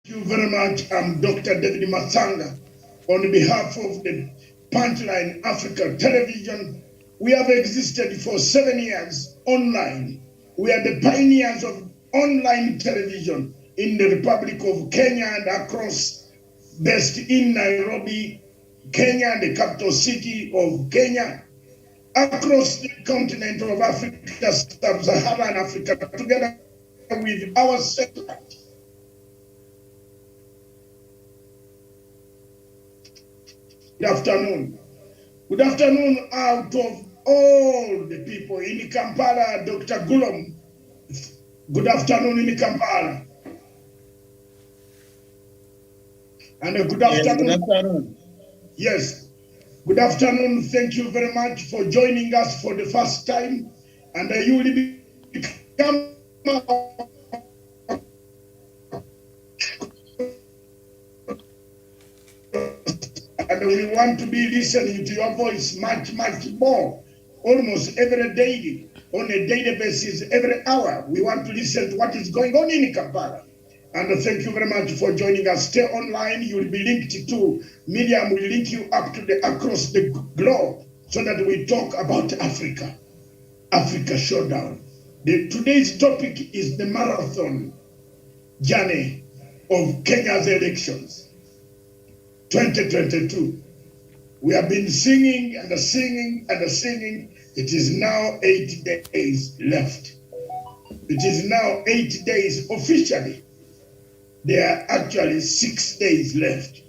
Thank you very much. I'm Dr. David Matsanga. On behalf of the Punchline Africa Television, we have existed for 7 years online. We are the pioneers of online television in the Republic of Kenya and across, based in Nairobi, Kenya, the capital city of Kenya, across the continent of Africa, sub-Saharan Africa, together with our satellite. Good afternoon. Good afternoon out of all the people in Kampala, Dr. Gulom. Good afternoon in Kampala. And good afternoon. Yes, good afternoon. Yes. Good afternoon. Thank you very much for joining us for the first time. And you will become and we want to be listening to your voice much, much more. Almost every day, on a daily basis, every hour, we want to listen to what is going on in Kampala. And thank you very much for joining us. Stay online. You will be linked to Miriam. Will link you up to across the globe so that we talk about Africa. Africa Showdown. Today's topic is the marathon journey of Kenya's elections 2022. We have been singing and singing and singing. It is now 8 days left. It is now 8 days officially. There are actually 6 days left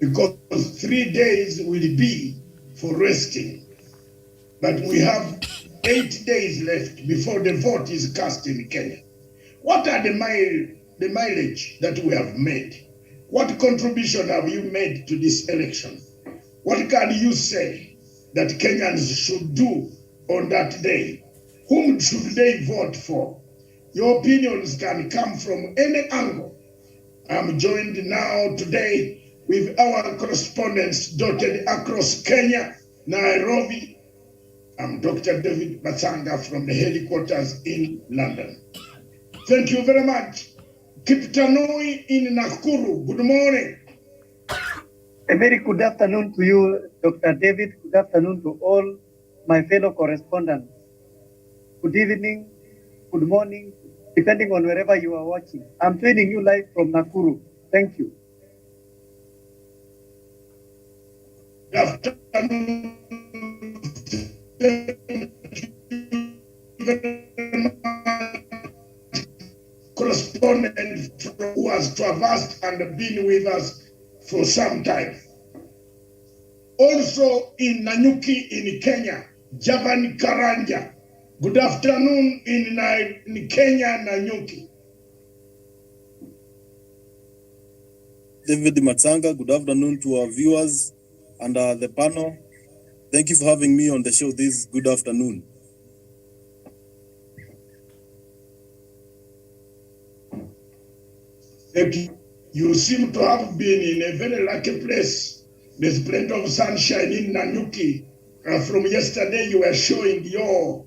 because 3 days will be for resting. But we have 8 days left before the vote is cast in Kenya. What are the mileage that we have made? What contribution have you made to this election? What can you say that Kenyans should do on that day? Whom should they vote for? Your opinions can come from any angle. I'm joined now today with our correspondents dotted across Kenya, Nairobi. I'm Dr. David Matsanga from the headquarters in London. Thank you very much. Kiptanui in Nakuru, good morning. A very good afternoon to you, Dr. David. Good afternoon to all my fellow correspondents. Good evening, good morning, depending on wherever you are watching. I'm joining you live from Nakuru. Thank you. Good afternoon. Correspondent who has traversed and been with us for some time. Also in Nanyuki in Kenya, Javan Karanja. Good afternoon in Kenya, Nanyuki. David Matsanga, good afternoon to our viewers and the panel. Thank you for having me on the show this good afternoon. Thank you. You seem to have been in a very lucky place. There's plenty of sunshine in Nanyuki. From yesterday, you were showing your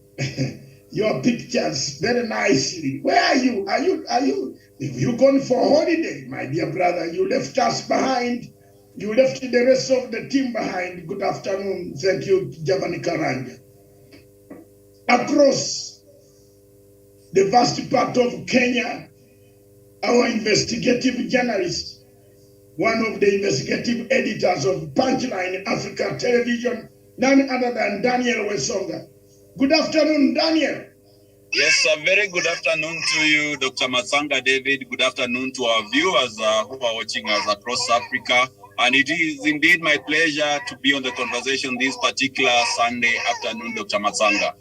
your pictures very nicely. Where are you? Are you? If you gone for holiday, my dear brother, you left us behind. You left the rest of the team behind. Good afternoon. Thank you, Javani Karanja. Across the vast part of Kenya, our investigative journalist, one of the investigative editors of Punchline Africa Television, none other than Daniel Wesonga. Good afternoon, Daniel. Yes, a very good afternoon to you, Dr. Matsanga David. Good afternoon to our viewers who are watching us across Africa. And it is indeed my pleasure to be on the conversation this particular Sunday afternoon, Dr. Matsanga.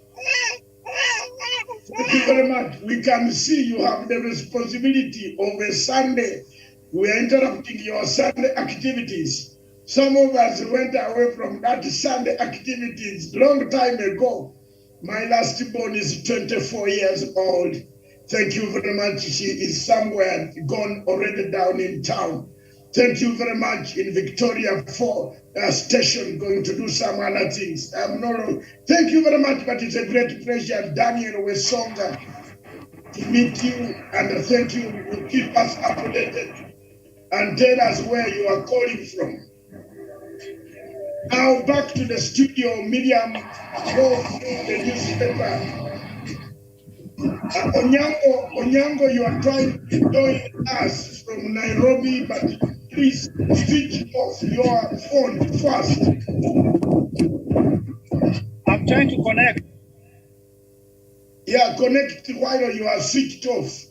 Thank you very much. We can see you have the responsibility of a Sunday. We are interrupting your Sunday activities. Some of us went away from that Sunday activities long time ago. My last born is 24 years old. Thank you very much. She is somewhere gone already down in town. Thank you very much in Victoria for station going to do some other things. Thank you very much, but it's a great pleasure, Daniel Wesonga, to meet you, and thank you. You keep us updated and tell us where you are calling from. Now back to the studio, Miriam, go through the newspaper. Onyango, you are trying to join us from Nairobi, but please switch off your phone first. I'm trying to connect. Yeah, connect while you are switched off.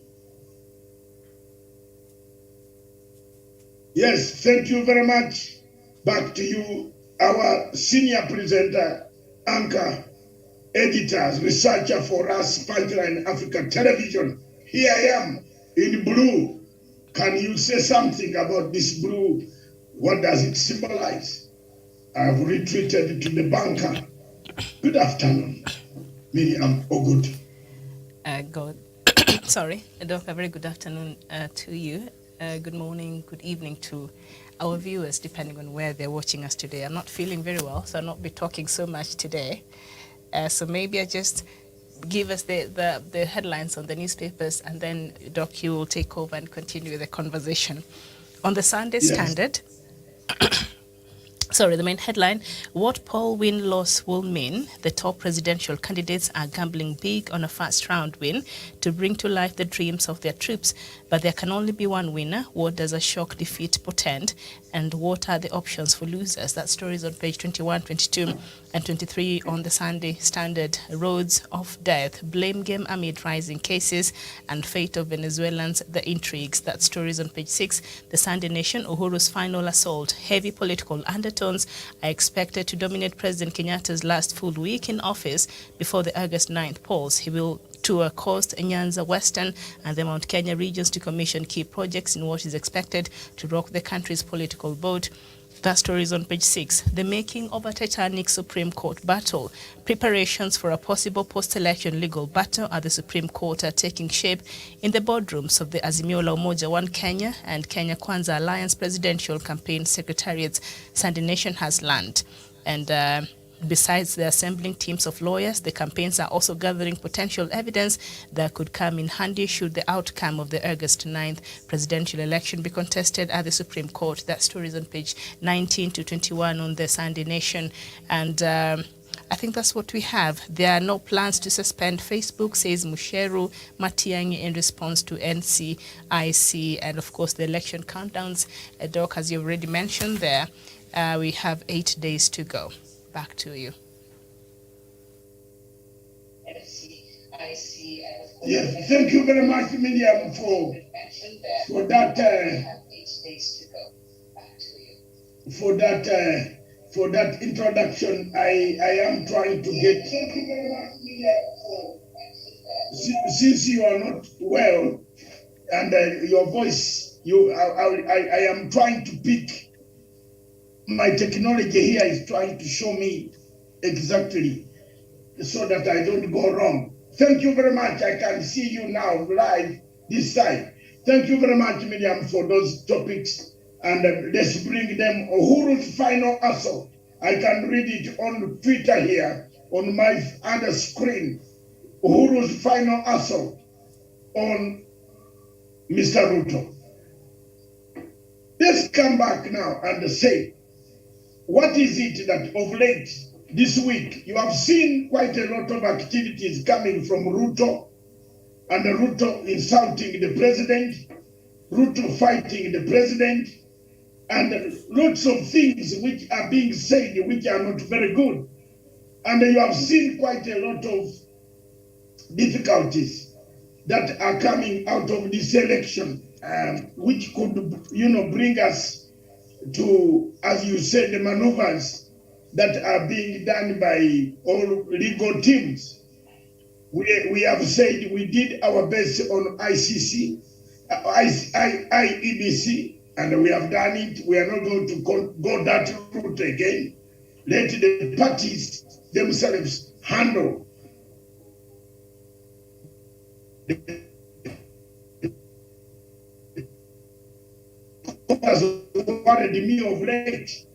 Yes, thank you very much. Back to you, our senior presenter, anchor, editors, researcher for us, Punchline Africa Television. Here I am in blue. Can you say something about this blue? What does it symbolize? I've retreated to the bunker. Good afternoon, Miriam Ogut. Sorry, Doc, a very good afternoon to you. Good morning, good evening to our viewers, depending on where they're watching us today. I'm not feeling very well, so I'll not be talking so much today. So maybe I just give us the headlines on the newspapers, and then Doc, you will take over and continue the conversation. On the Sunday Standard, the main headline, what poll win-loss will mean. The top presidential candidates are gambling big on a first-round win to bring to life the dreams of their troops. But there can only be one winner. What does a shock defeat portend? And what are the options for losers? That story is on page 21, 22, and 23 on the Sunday Standard. Roads of death, blame game amid rising cases, and fate of Venezuelans, the intrigues. That story is on page 6. The Sunday Nation, Uhuru's final assault. Heavy political undertones are expected to dominate President Kenyatta's last full week in office before the August 9th polls. He will tour Coast, Nyanza, Western, and the Mount Kenya regions to commission key projects in what is expected to rock the country's political boat. That story is on page 6. The making of a titanic Supreme Court battle. Preparations for a possible post-election legal battle at the Supreme Court are taking shape in the boardrooms of the Azimio la Umoja One Kenya and Kenya Kwanza Alliance presidential campaign secretariats, Sunday Nation has learned. And besides the assembling teams of lawyers, the campaigns are also gathering potential evidence that could come in handy should the outcome of the August 9th presidential election be contested at the Supreme Court. That story is on page 19 to 21 on the Sunday Nation. And I think that's what we have. There are no plans to suspend Facebook, says Musheru Matiang'i in response to NCIC. And of course, the election countdowns, Doc, as you already mentioned there, we have 8 days to go. Back to you. Yes, thank you very much, Miriam, for that introduction. I am trying to get. Thank you very much, Miriam, since you are not well and your voice, I am trying to pick. My technology here is trying to show me exactly so that I don't go wrong. Thank you very much. I can see you now live this side. Thank you very much, Miriam, for those topics. And let's bring them. Uhuru's final assault. I can read it on Twitter here on my other screen. Uhuru's final assault on Mr. Ruto. Let's come back now and say, what is it that of late this week you have seen quite a lot of activities coming from Ruto, and Ruto insulting the president, Ruto fighting the president, and lots of things which are being said which are not very good. And you have seen quite a lot of difficulties that are coming out of this election, which could, bring us to, as you said, the maneuvers that are being done by all legal teams. We have said we did our best on ICC, IEBC, and we have done it. We are not going to go that route again. Let the parties themselves handle has worried me of late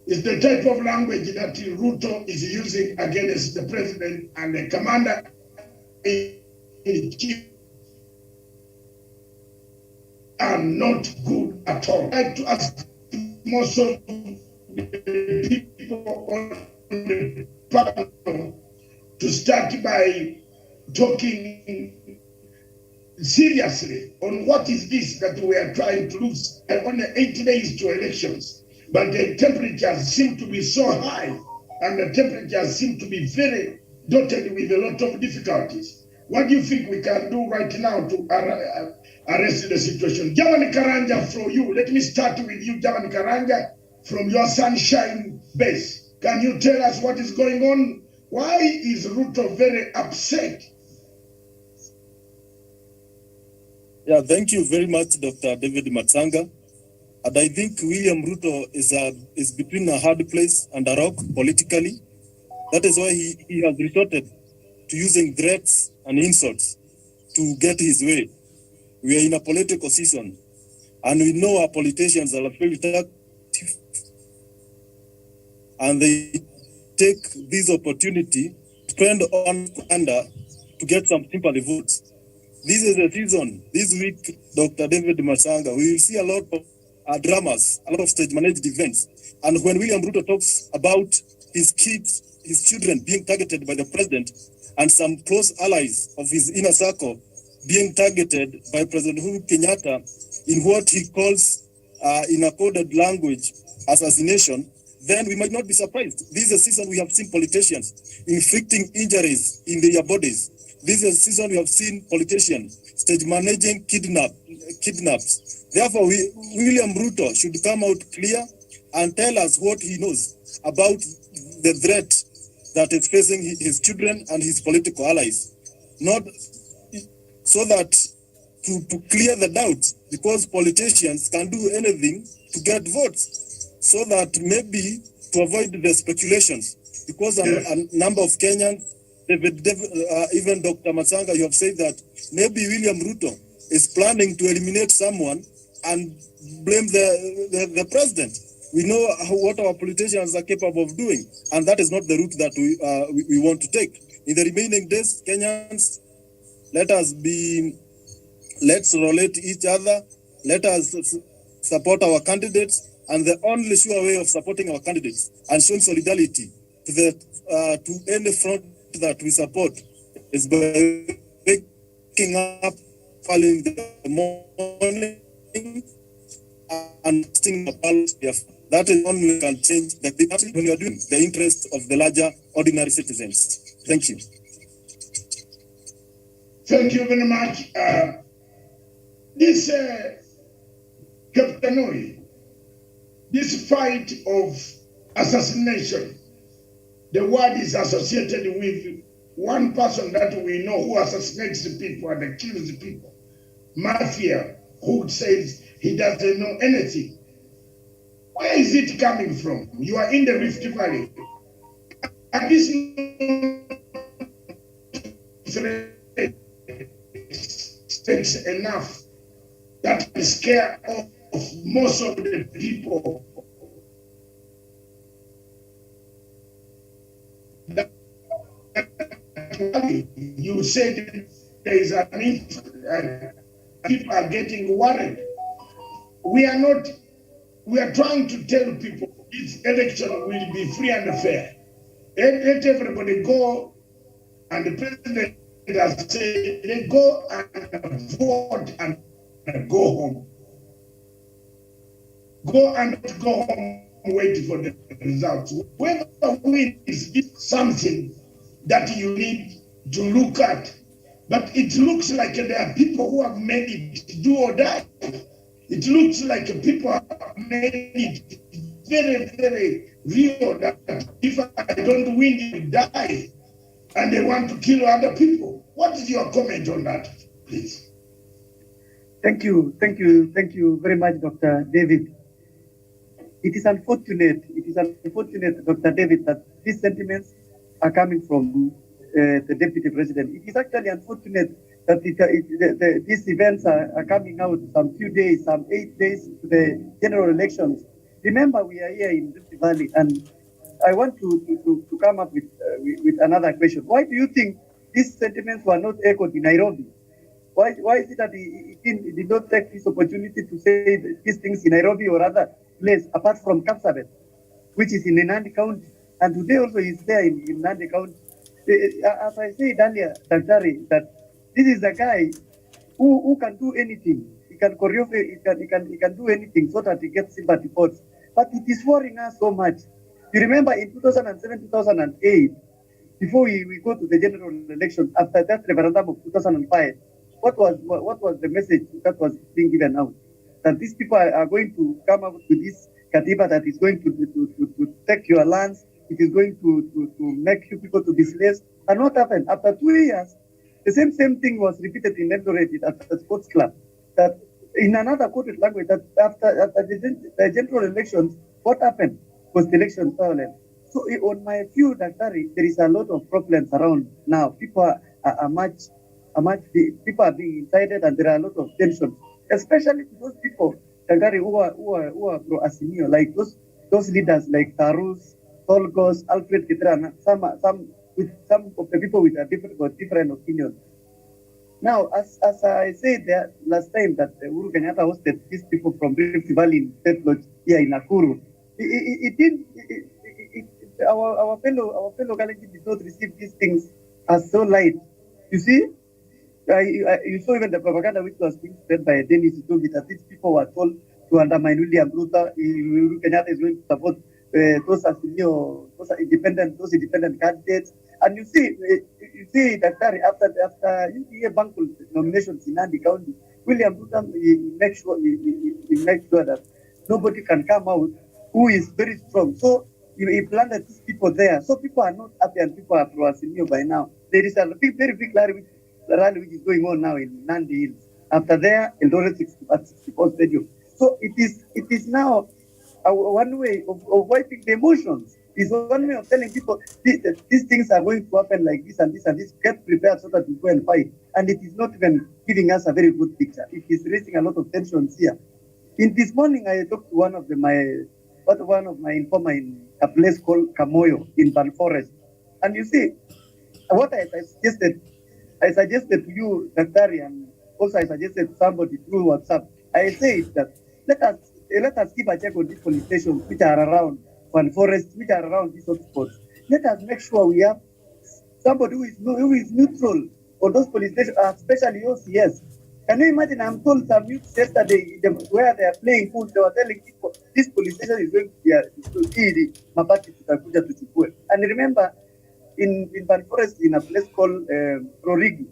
is the type of language that Ruto is using against the president and the commander in chief are not good at all. I'd like to ask most of the people on the panel to start by talking seriously on what is this that we are trying to lose. Only 8 days to elections, but the temperatures seem to be so high, and the temperatures seem to be very dotted with a lot of difficulties. What do you think we can do right now to arrest the situation? Javan Karanja, from you, let me start with you, Javan Karanja, from your sunshine base. Can you tell us what is going on? Why is Ruto very upset? Yeah, thank you very much, Dr. David Matsanga. And I think William Ruto is between a hard place and a rock politically. That is why he has resorted to using threats and insults to get his way. We are in a political season, and we know our politicians are very active, and they take this opportunity to spend on under to get some sympathy votes. This is the season. This week, Dr. David Matsanga, we will see a lot of dramas, a lot of stage-managed events. And when William Ruto talks about his kids, his children being targeted by the president, and some close allies of his inner circle being targeted by President Uhuru Kenyatta in what he calls, in a coded language, assassination, then we might not be surprised. This is a season we have seen politicians inflicting injuries in their bodies. This is a season we have seen politicians stage managing kidnaps. Therefore, William Ruto should come out clear and tell us what he knows about the threat that is facing his children and his political allies. Not so that to clear the doubts, because politicians can do anything to get votes, so that maybe to avoid the speculations, because a number of Kenyans, even Dr. Matsanga, you have said that maybe William Ruto is planning to eliminate someone and blame the president. We know what our politicians are capable of doing, and that is not the route that we want to take. In the remaining days, Kenyans, let's relate each other, let us support our candidates, and the only sure way of supporting our candidates and showing solidarity to any front that we support is by waking up early in the morning and casting a ballot. That is only can change the country when you are doing the interest of the larger ordinary citizens. Thank you. Thank you very much. This Captain Noi, this fight of assassination, the word is associated with one person that we know who assassinates the people and kills the people. Mafia, who says he doesn't know anything. Where is it coming from? You are in the Rift Valley. And this states enough that is scare of most of the people. You said there is people are getting worried. We are trying to tell people this election will be free and fair. Let everybody go, and the president has said, they go and vote and go home. Go and go home, wait for the results. Whether win is something that you need to look at, but it looks like there are people who have made it do or die. It looks like people have made it very, very real that if I don't win, you die. And they want to kill other people. What is your comment on that, please? Thank you very much, Dr. David. It is unfortunate, Dr. David, that these sentiments are coming from the Deputy President. It is actually unfortunate that these events are coming out some few days, some 8 days to the general elections. Remember, we are here in Rift Valley, and I want to come up with another question. Why do you think these sentiments were not echoed in Nairobi? Why is it that he did not take this opportunity to say these things in Nairobi or other place apart from Kapsabet, which is in Nandi County, and today also he's there in Nandi County. As I said earlier, Daktari, that this is a guy who can do anything. He can choreograph, he can do anything so that he gets sympathy votes. But it is worrying us so much. You remember in 2007, 2008, before we go to the general election, after that referendum of 2005, what was the message that was being given out? That these people are going to come up with this katiba that is going to take your lands, it is going to make you people to be slaves. And what happened? After 2 years, the same thing was repeated in Eldoret at the sports club. That in another quoted language, that after the general elections, what happened was the election violence. So on my view, Daktari, there is a lot of problems around now. People people are being incited, and there are a lot of tensions, especially to those people, Daktari, who are pro-Asimio, like those leaders like Tarus, Tolgos, Alfred Kitrana, some of the people with a different opinions. Now, as I said there last time that Uhuru Kenyatta hosted these people from Rift Valley in State Lodge here in Nakuru, our fellow Kalenjin did not receive these things as so light. You see, you saw even the propaganda which was being spread by Dennis Itumbi that these people were told to undermine William Ruto. Uhuru Kenyatta is going to support those independent candidates. And you see that after UPA Bankul nominations in Nandi County, William Ruto makes sure that nobody can come out who is very strong. So he planted these people there. So people are not happy and people are pro-Asimio by now. There is a very big rally which is going on now in Nandi Hills. After there, Eldoret at 64 Stadium. So it is now one way of wiping the emotions. It's one way of telling people these things are going to happen like this and this and this. Get prepared so that we go and fight. And it is not even giving us a very good picture. It is raising a lot of tensions here. In this morning, I talked to one of my informer in a place called Kamoyo in Ban Forest. And you see, what I suggested to you, Daktari, and also I suggested to somebody through WhatsApp. I said that let us keep a check on these police stations which are around Ban Forest, which are around these hotspots. Let us make sure we have somebody who is neutral on those police stations, especially OCS. Can you imagine? I'm told some youths yesterday where they are playing pool, they were telling people this police station is going to be Mabati Tutakuja to Chipue. And remember, in Ban Forest, in a place called Rorigi,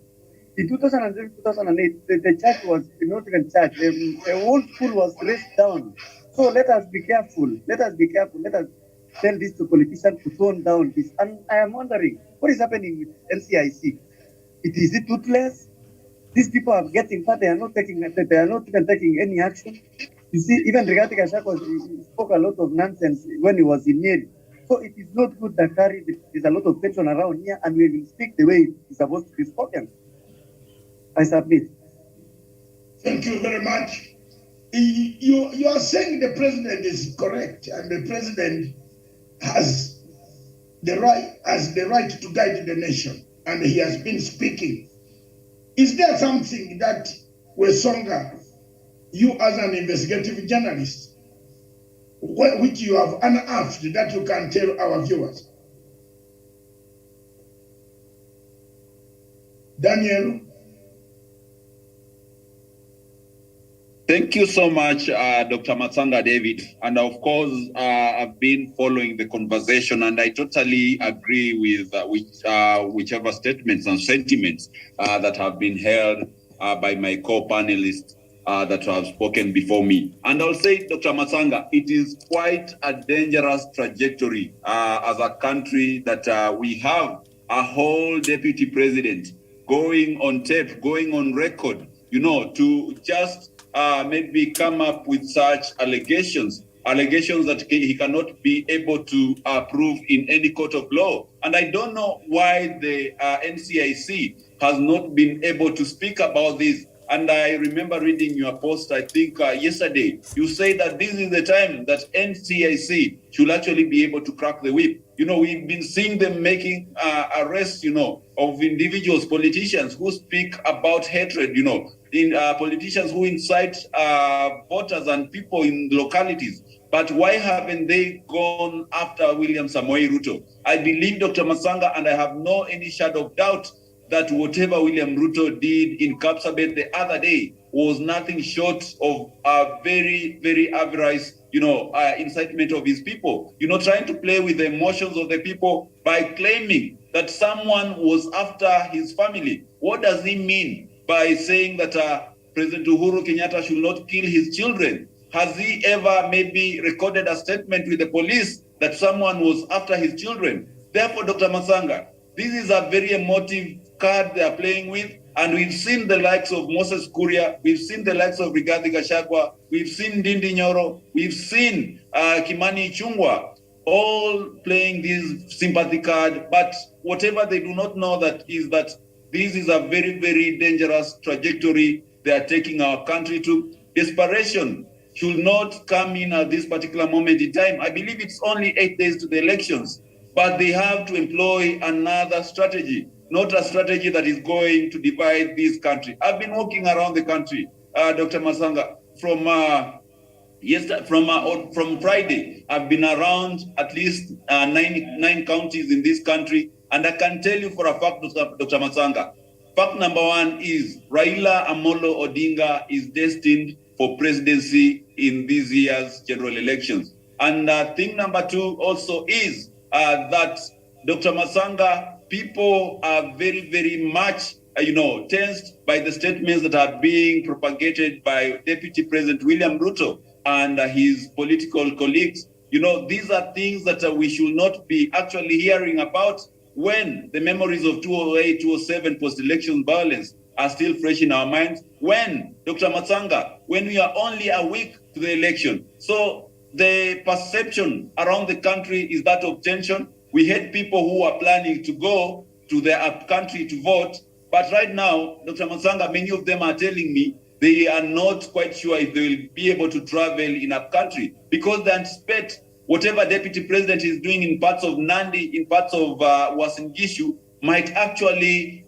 in 2007, 2008, the church was not even church. The whole school was raised down. So let us be careful. Let us tell this to politicians to tone down this. And I am wondering, what is happening with NCIC? Is it toothless? These people are getting fat. They are not even taking any action. You see, even Rigathi Gachagua spoke a lot of nonsense when he was in Nyeri. So it is not good that there's a lot of tension around here, and we will speak the way it is supposed to be spoken. I submit. Thank you very much. You are saying the president is correct, and the president has the right to guide the nation, and he has been speaking. Is there something that Wesonga, you as an investigative journalist, which you have unearthed that you can tell our viewers? Daniel? Thank you so much, Dr. Matsanga David. And of course, I've been following the conversation, and I totally agree with whichever statements and sentiments that have been held by my co-panelists that have spoken before me. And I'll say, Dr. Matsanga, it is quite a dangerous trajectory as a country that we have a whole deputy president going on tape, going on record, to just maybe come up with such allegations that he cannot be able to prove in any court of law. And I don't know why the NCIC has not been able to speak about this. And I remember reading your post, I think yesterday, you say that this is the time that NCIC should actually be able to crack the whip. we've been seeing them making arrests, of individuals, politicians who speak about hatred, in politicians who incite voters and people in localities. But why haven't they gone after William Samoei Ruto? I believe Dr. Masanga, and I have no any shadow of doubt that whatever William Ruto did in Kapsabet the other day was nothing short of a very, very avarice, incitement of his people, trying to play with the emotions of the people by claiming that someone was after his family. What does he mean by saying that President Uhuru Kenyatta should not kill his children? Has he ever maybe recorded a statement with the police that someone was after his children? Therefore, Dr. Masanga, this is a very emotive card they are playing with. And we've seen the likes of Moses Kuria, we've seen the likes of Rigathi Gachagua, we've seen Ndindi Nyoro, we've seen Kimani Ichung'wah, all playing this sympathy card. But whatever they do not know that is that this is a very, very dangerous trajectory they are taking our country to. Desperation should not come in at this particular moment in time. I believe it's only 8 days to the elections, but they have to employ another strategy, not a strategy that is going to divide this country. I've been walking around the country, Dr. Masanga, from Friday. I've been around at least nine counties in this country, and I can tell you for a fact, Dr. Masanga, fact number one is Raila Amolo Odinga is destined for presidency in this year's general elections. And thing number two also is that, Dr. Masanga, people are very, very much, tensed by the statements that are being propagated by Deputy President William Ruto and his political colleagues. These are things that we should not be actually hearing about when the memories of 2008, 2007 post-election violence are still fresh in our minds. When, Dr. Masanga, when we are only a week to the election. So the perception around the country is that of tension. We had people who are planning to go to their country to vote. But right now, Dr. Masanga, many of them are telling me they are not quite sure if they will be able to travel in a country because they anticipate whatever deputy president is doing in parts of Nandi, in parts of Uasin Gishu, might actually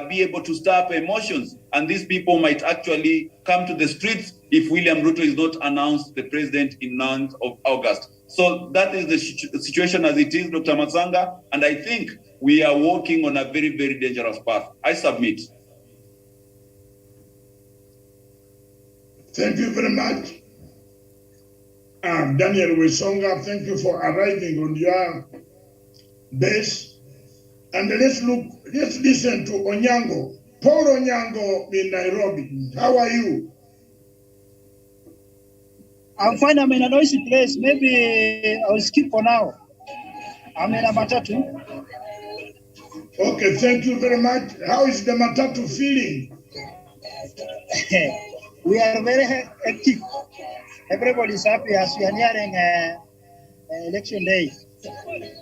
be able to stir up emotions. And these people might actually come to the streets if William Ruto is not announced the president in 9th of August. So that is the situation as it is, Dr. Masanga. And I think we are walking on a very, very dangerous path. I submit. Thank you very much. Daniel Wesonga, thank you for arriving on your base. And let's listen to Onyango. Paul Onyango in Nairobi. How are you? I'm fine. I'm in a noisy place. Maybe I'll skip for now. I'm in a matatu. Okay, thank you very much. How is the matatu feeling? We are very hectic. Everybody's happy as we are nearing election day.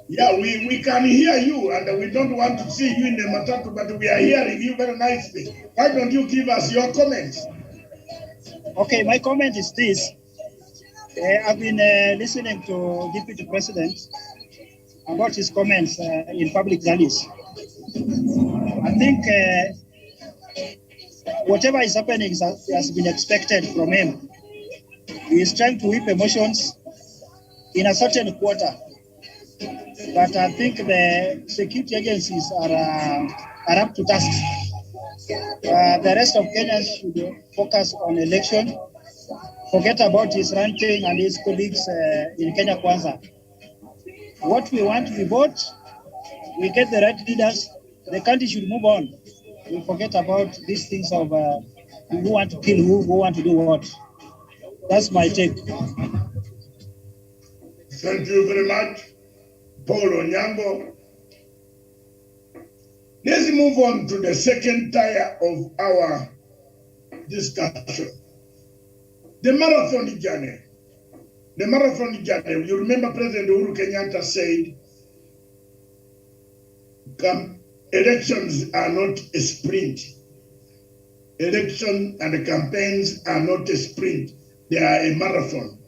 Yeah, we can hear you, and we don't want to see you in the matatu, but we are hearing you very nicely. Why don't you give us your comments? Okay, my comment is this. I've been listening to Deputy President about his comments in public rallies. I think whatever is happening has been expected from him. He is trying to whip emotions in a certain quarter. But I think the security agencies are up to task. The rest of Kenyans should focus on election. Forget about his ranting and his colleagues in Kenya Kwanza. What we want, we vote, we get the right leaders, the country should move on. We forget about these things of who want to kill who want to do what. That's my take. Thank you very much, Paul Onyango. Let's move on to the second tier of our discussion. The marathon journey. The marathon journey. You remember President Uhuru Kenyatta said, elections are not a sprint. Election and campaigns are not a sprint. They are a marathon.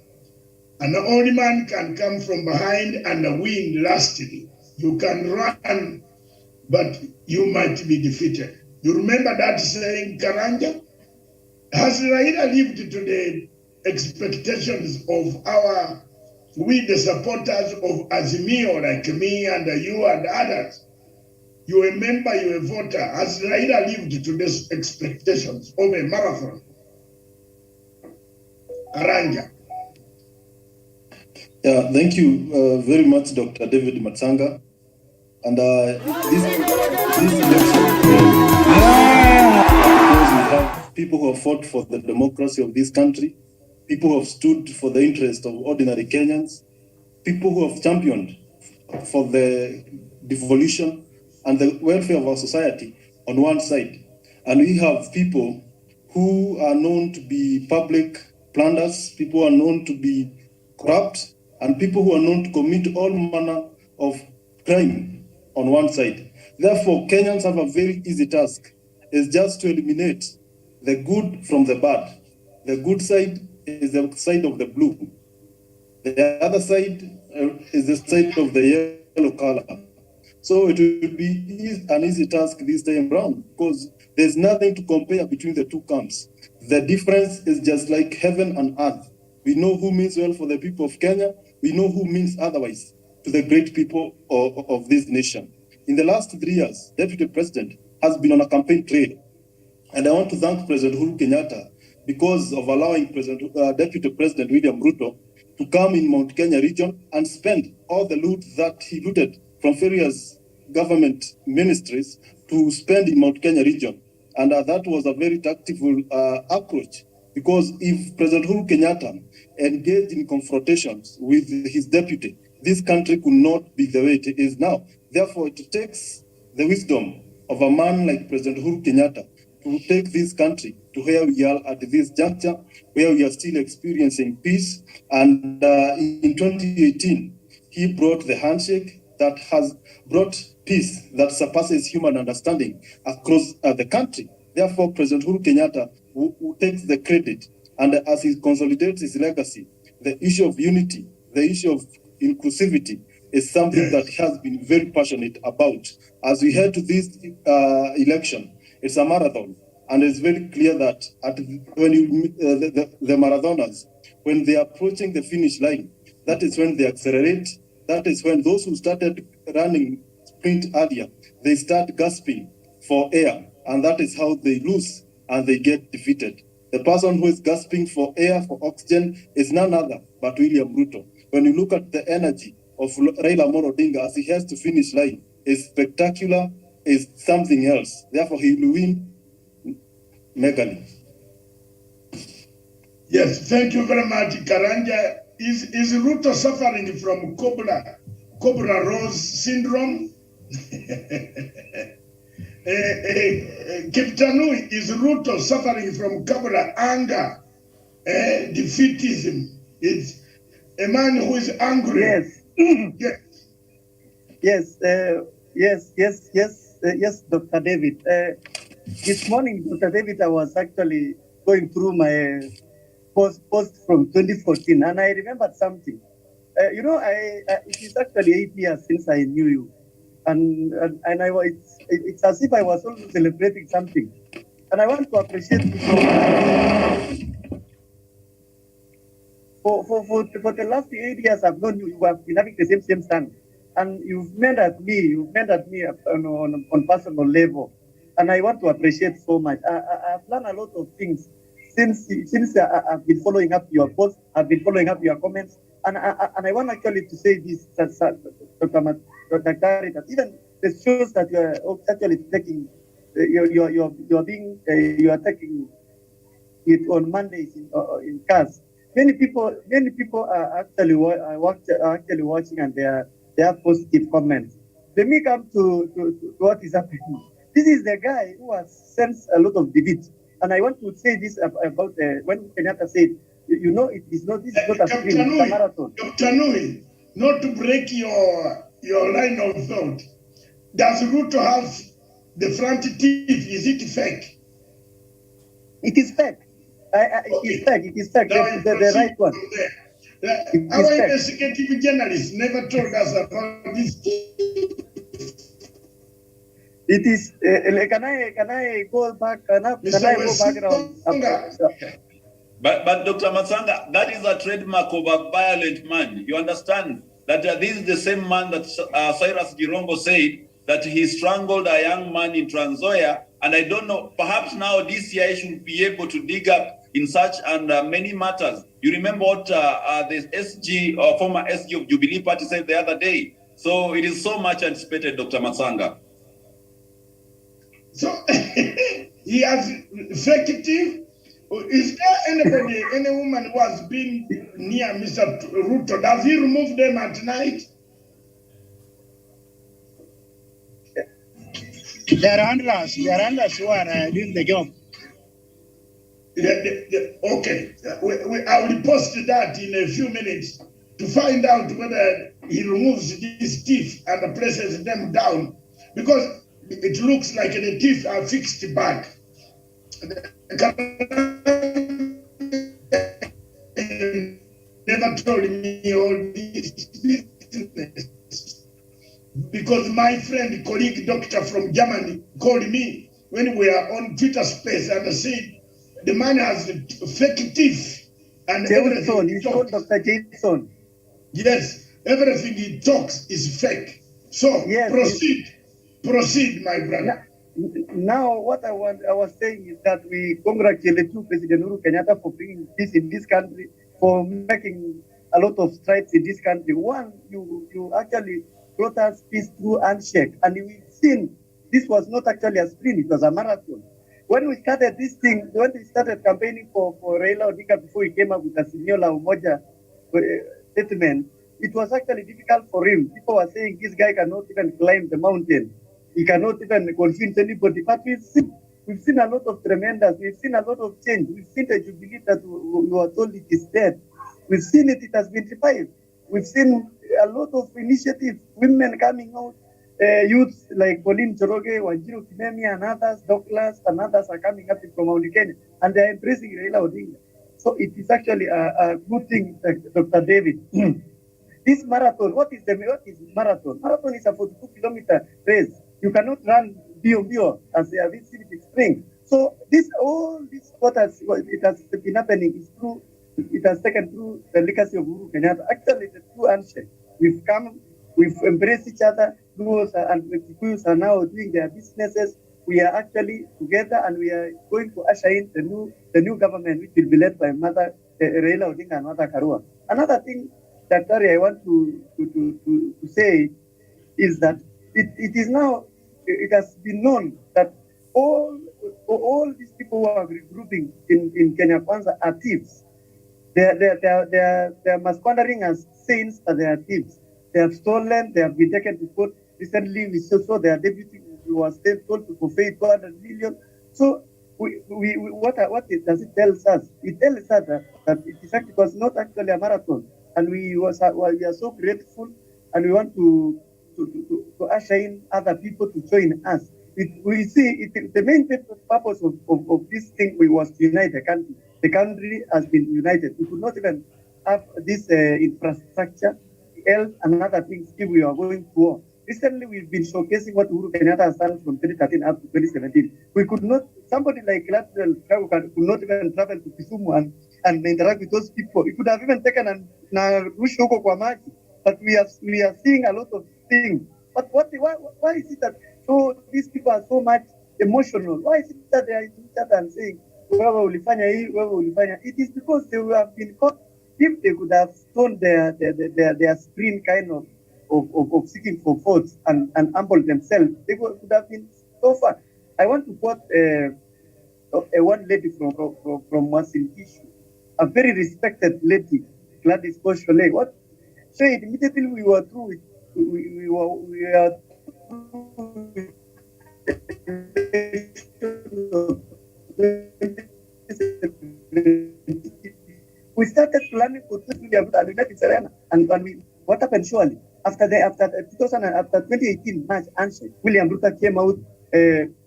And the only man can come from behind and win lastly. You can run, but you might be defeated. You remember that saying, Karanja? Has Raila lived to the expectations of we the supporters of Azimio, like me and you and others? You remember you're a voter. Has Raila lived to these expectations of a marathon? Karanja. Yeah, thank you very much, Dr. David Matsanga. And this election, because we have people who have fought for the democracy of this country, people who have stood for the interest of ordinary Kenyans, people who have championed for the devolution and the welfare of our society on one side. And we have people who are known to be public plunderers, people who are known to be corrupt, and people who are known to commit all manner of crime on one side. Therefore, Kenyans have a very easy task. It's just to eliminate the good from the bad. The good side is the side of the blue. The other side is the side of the yellow color. So it will be an easy task this time around because there's nothing to compare between the two camps. The difference is just like heaven and earth. We know who means well for the people of Kenya. We know who means otherwise to the great people of this nation. In the last 3 years, Deputy President has been on a campaign trail. And I want to thank President Uhuru Kenyatta because of allowing Deputy President William Ruto to come in Mount Kenya region and spend all the loot that he looted from various government ministries to spend in Mount Kenya region. And that was a very tactful approach, because if President Uhuru Kenyatta engaged in confrontations with his deputy, this country could not be the way it is now. Therefore, it takes the wisdom of a man like President Uhuru Kenyatta to take this country to where we are at this juncture, where we are still experiencing peace. And in 2018, he brought the handshake that has brought peace that surpasses human understanding across the country. Therefore, President Uhuru Kenyatta who takes the credit, and as he consolidates his legacy, the issue of unity, the issue of inclusivity is something that he has been very passionate about. As we head to this election, it's a marathon, and it's very clear that when you the marathoners, when they are approaching the finish line, that is when they accelerate. That is when those who started running sprint earlier, they start gasping for air, and that is how they lose and they get defeated. The person who is gasping for air, for oxygen, is none other but William Ruto. When you look at the energy of Raila Amolo Odinga as he has to finish line, is spectacular, is something else. Therefore, he will win megally. Yes, thank you very much, Karanja. Is Ruto suffering from Cobra Rose syndrome? Kiptanui, is Ruto suffering from Cobra anger, defeatism? It's a man who is angry. Yes. Yes, Dr. David. This morning, Dr. David, I was actually going through my post from 2014, and I remembered something. It is actually 8 years since I knew you, and it's as if I was also celebrating something, and I want to appreciate you so much. For the last 8 years I've known you, you have been having the same stand, and you've mentored me on personal level, and I want to appreciate so much. I've learned a lot of things since I've been following up your posts, I've been following up your comments, and I want actually to say this, Dr. Kari, that even the shows that you are actually taking, you are taking it on Mondays in cars. Many people are actually watching, and they have positive comments. Let me come to what is happening. This is the guy who has sensed a lot of defeat. And I want to say this about when Kenyatta said, this is not a sprint, it's a marathon. Dr. Nui, not to break your line of thought, does Ruto have the front teeth? Is it fake? It is fake. It is fake. The right one. Our investigative journalists never told us about this. It is. Can I go back? Can I go background? But Dr. Masanga, that is a trademark of a violent man. You understand that this is the same man that Cyrus Girongo said that he strangled a young man in Trans Nzoia. And I don't know, perhaps now DCI should be able to dig up in such and many matters. You remember what the SG or former SG of Jubilee Party said the other day. So it is so much anticipated, Dr. Masanga. So he has fake teeth. Is there anybody, any woman who has been near Mr. Ruto? Does he remove them at night? There are handlers who are doing the job. Okay, I will post that in a few minutes to find out whether he removes these teeth and places them down, because it looks like the teeth are fixed back. Never told me all this business, because my friend, colleague, doctor from Germany called me when we were on Twitter space and said the man has fake teeth and everything. He told Dr. Jason. Yes, everything he talks is fake. So yes, proceed, my brother. Now, what I was saying is that we congratulate President Uhuru Kenyatta for bringing peace in this country, for making a lot of strides in this country. One, you actually brought us peace through handshake, and we've seen this was not actually a sprint; it was a marathon. When we started this thing, when we started campaigning for Raila Odinga before he came up with a Sinyola Umoja statement, it was actually difficult for him. People were saying this guy cannot even climb the mountain. He cannot even convince anybody. But we've seen a lot of tremendous, we've seen a lot of change. We've seen the Jubilee that we were told it is dead. We've seen it has been revived. We've seen a lot of initiatives, women coming out, youths like Pauline Choroge, Wanjiru Kimemia, and others, Douglas, and others are coming up from Mount Kenya, and they're embracing Raila Odinga. So it is actually a good thing, Dr. David. This marathon, what is marathon? Marathon is a 42-kilometer race. You cannot run bio as they have seen it in spring. So what has been happening is through, it has taken through the legacy of Uhuru Kenyatta. Actually, the true handshake. We've embraced each other. Luos and Kikuyus are now doing their businesses. We are actually together, and we are going to usher in the new government, which will be led by Mother Raila Odinga and Mother Karua. Another thing that I want to say is that it has been known that all these people who are regrouping in Kenya Kwanza are thieves. They are misquandering as saints, but they are thieves. They have stolen. They have been taken to court. Recently, we saw their deputy was told to forfeit 200 million. So, what does it tell us? It tells us that it was not actually a marathon, and we are so grateful, and we want to usher in other people to join us. We see the main purpose of this thing was to unite the country. The country has been united. We could not even have this infrastructure, health, and other things if we are going to war. Recently, we've been showcasing what Uhuru Kenyatta has done from 2013 up to 2017. We could not, somebody like Lateral could not even travel to Kisumu and interact with those people. He could have even taken Rushoko kwa maji. But we are seeing a lot of things. But why is it that these people are so much emotional? Why is it that they are each other and saying, it is because they have been caught. If they could have shown their screen kind of seeking for votes and humble themselves, they could have been so far. I want to quote one lady from Masin Kishu, a very respected lady, Gladys Koshole. What said immediately we were through with we are we started planning for 2 million and what happened surely after 2018 March answer, William Ruto came out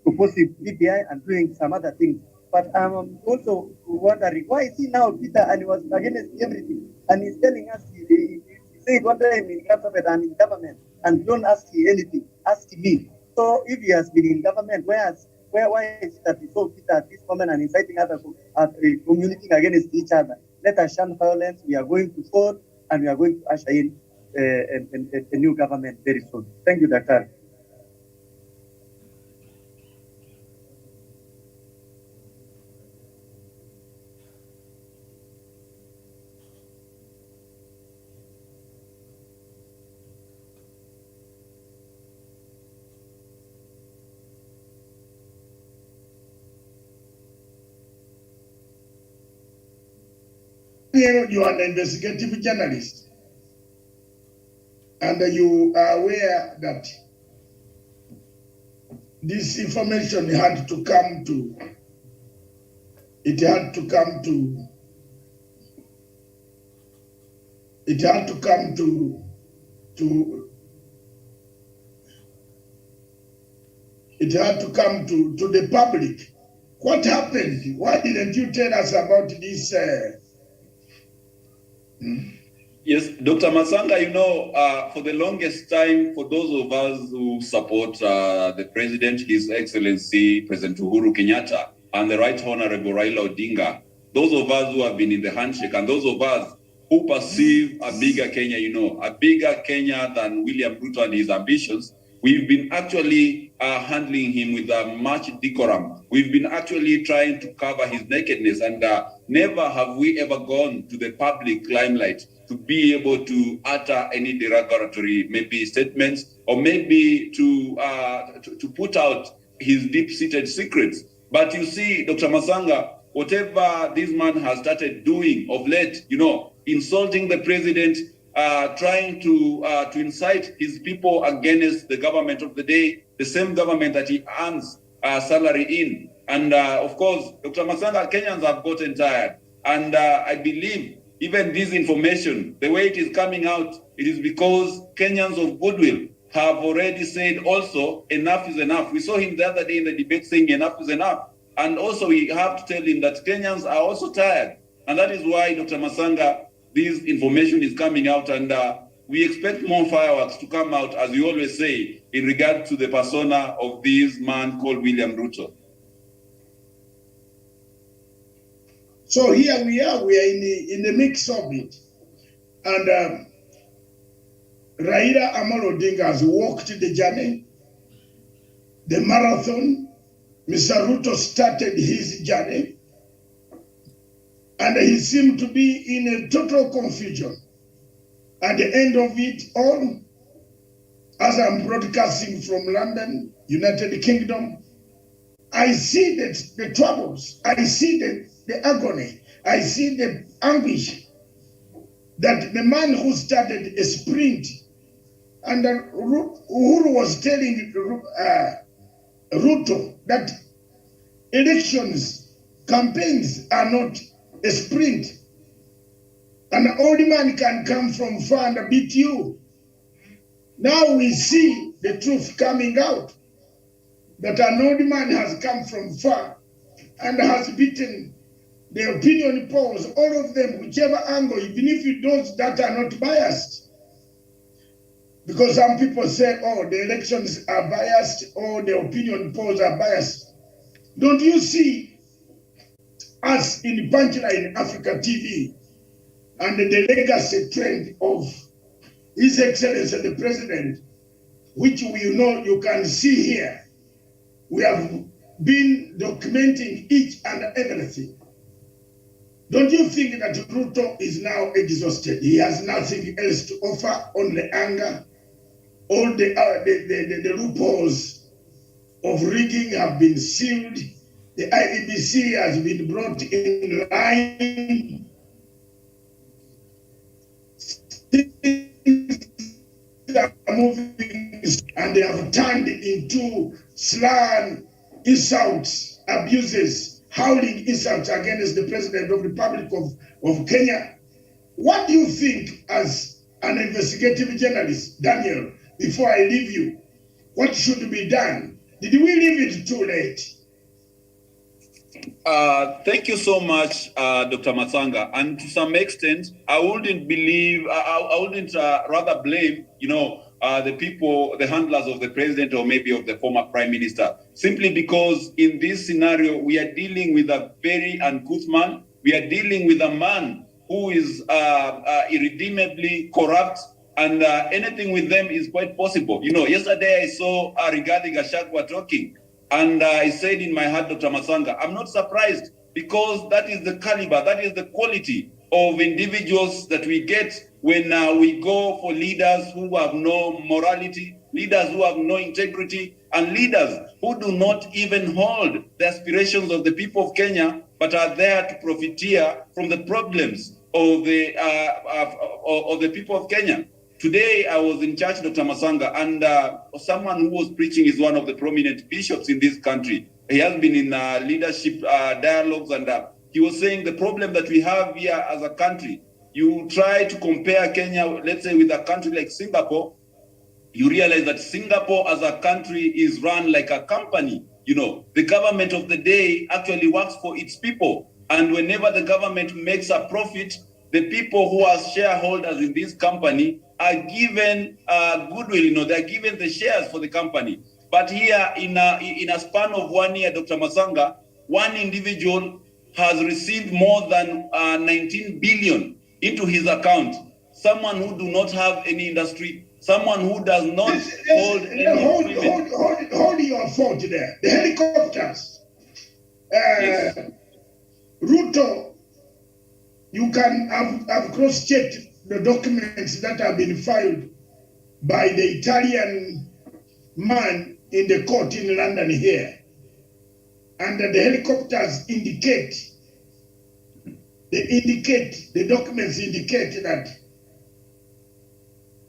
proposing BBI and doing some other things. But I'm also wondering why is he now Peter and he was against everything, and he's telling us he said one time in government and don't ask anything, ask me. So if he has been in government, why is it that we saw Peter at this moment and inciting others communicating against each other? Let us shun violence. We are going to vote and we are going to usher in a new government very soon. Thank you, Dr. You are an investigative journalist, and you are aware that this information had to come to the public. What happened? Why didn't you tell us about this? Yes, Dr. Masanga, for the longest time, for those of us who support the President, His Excellency, President Uhuru Kenyatta, and the Right Honorable Raila Odinga, those of us who have been in the handshake, and those of us who perceive a bigger Kenya, a bigger Kenya than William Ruto and his ambitions, we've been actually handling him with much decorum. We've been actually trying to cover his nakedness, and never have we ever gone to the public limelight to be able to utter any derogatory maybe statements, or maybe to put out his deep-seated secrets. But you see, Dr. Masanga, whatever this man has started doing of late, insulting the president, trying to incite his people against the government of the day, the same government that he earns salary in. And of course, Dr. Masanga, Kenyans have gotten tired. And I believe even this information, the way it is coming out, it is because Kenyans of goodwill have already said also, enough is enough. We saw him the other day in the debate saying enough is enough. And also we have to tell him that Kenyans are also tired. And that is why, Dr. Masanga, this information is coming out, and we expect more fireworks to come out, as we always say, in regard to the persona of this man called William Ruto. So here we are in the mix of it. And Raila Amolo Odinga has walked the journey, the marathon. Mr. Ruto started his journey, and he seemed to be in a total confusion. At the end of it all, as I'm broadcasting from London, United Kingdom, I see the troubles, I see the agony, I see the anguish that the man who started a sprint, and Uhuru was telling Ruto that elections, campaigns are not a sprint. An old man can come from far and beat you. Now we see the truth coming out, that an old man has come from far and has beaten the opinion polls, all of them, whichever angle, even if those that are not biased. Because some people say, oh, the elections are biased, or the opinion polls are biased. Don't you see us in Punchline Africa TV and the legacy trend of His Excellency the President, which you can see here? We have been documenting each and everything. Don't you think that Ruto is now exhausted? He has nothing else to offer, only anger. All the loopholes of rigging have been sealed. The IEBC has been brought in line. Things are moving, and they have turned into slang, insults, abuses, howling insults against the President of the Republic of Kenya. What do you think, as an investigative journalist, Daniel, before I leave you, what should be done? Did we leave it too late? Thank you so much, Dr. Matsanga. And to some extent, I wouldn't believe, I wouldn't rather blame, the people, the handlers of the president or maybe of the former prime minister, simply because in this scenario, we are dealing with a very uncouth man. We are dealing with a man who is irredeemably corrupt, and anything with them is quite possible. Yesterday I saw Rigathi Gachagua talking, and I said in my heart, Dr. Masanga, I'm not surprised, because that is the caliber, that is the quality of individuals that we get when we go for leaders who have no morality, leaders who have no integrity, and leaders who do not even hold the aspirations of the people of Kenya, but are there to profiteer from the problems of the people of Kenya. Today, I was in church, Dr. Masanga, and someone who was preaching is one of the prominent bishops in this country. He has been in leadership dialogues, and he was saying the problem that we have here as a country, you try to compare Kenya, let's say, with a country like Singapore, you realize that Singapore as a country is run like a company. The government of the day actually works for its people. And whenever the government makes a profit, the people who are shareholders in this company are given goodwill, they're given the shares for the company. But here in a span of 1 year, Dr. Masanga, one individual has received more than 19 billion into his account. Someone who do not have any industry, someone who does not hold any... Hold your thought there. The helicopters. Yes. Ruto, you can have cross-checked the documents that have been filed by the Italian man in the court in London here. And the helicopters the documents indicate that,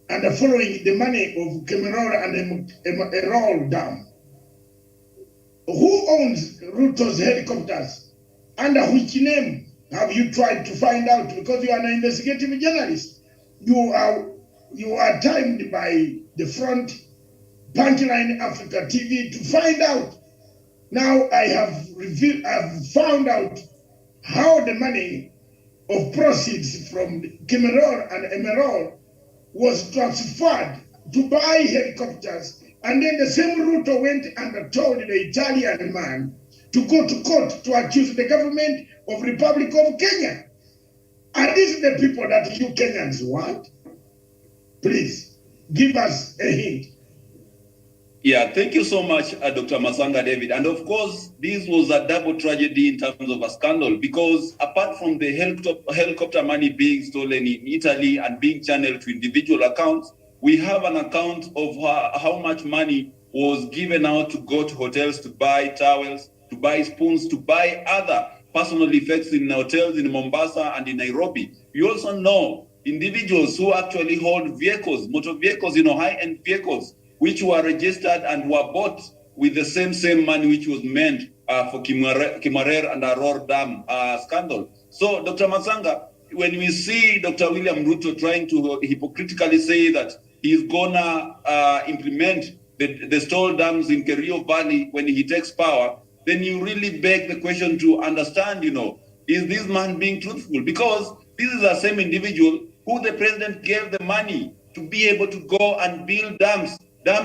and following the money of Kemerora and Erol Dam. Who owns Ruto's helicopters? Under which name have you tried to find out? Because you are an investigative journalist. You are timed by the front Punchline Africa TV to find out. Now I have found out how the money of proceeds from Kemeror and Emerald was transferred to buy helicopters, and then the same Ruto went and told the Italian man to go to court to accuse the government of Republic of Kenya. Are these the people that you Kenyans want? Please, give us a hint. Yeah, thank you so much, Dr. Masanga David. And of course, this was a double tragedy in terms of a scandal, because apart from the helicopter money being stolen in Italy and being channeled to individual accounts, we have an account of how much money was given out to go to hotels to buy towels, to buy spoons, to buy other personal effects in hotels in Mombasa and in Nairobi. We also know individuals who actually hold vehicles, motor vehicles, high-end vehicles, which were registered and were bought with the same money which was meant for Kimarer and Aror Dam scandal. So, Dr. Masanga, when we see Dr. William Ruto trying to hypocritically say that he's gonna implement the stall dams in Kerio Valley when he takes power, then you really beg the question to understand, is this man being truthful? Because this is the same individual who the president gave the money to be able to go and build dams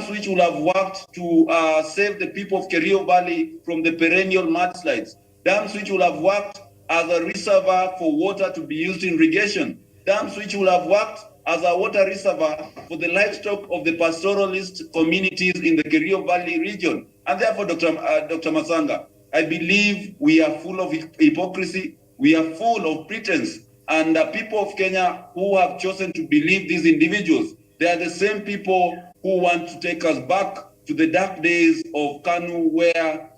which will have worked to save the people of Kerio Valley from the perennial mudslides, dams which will have worked as a reservoir for water to be used in irrigation, dams which will have worked as a water reservoir for the livestock of the pastoralist communities in the Kerio Valley region. And therefore, Dr. Masanga, I believe we are full of hypocrisy, we are full of pretense, and the people of Kenya who have chosen to believe these individuals, they are the same people who want to take us back to the dark days of Kanu, where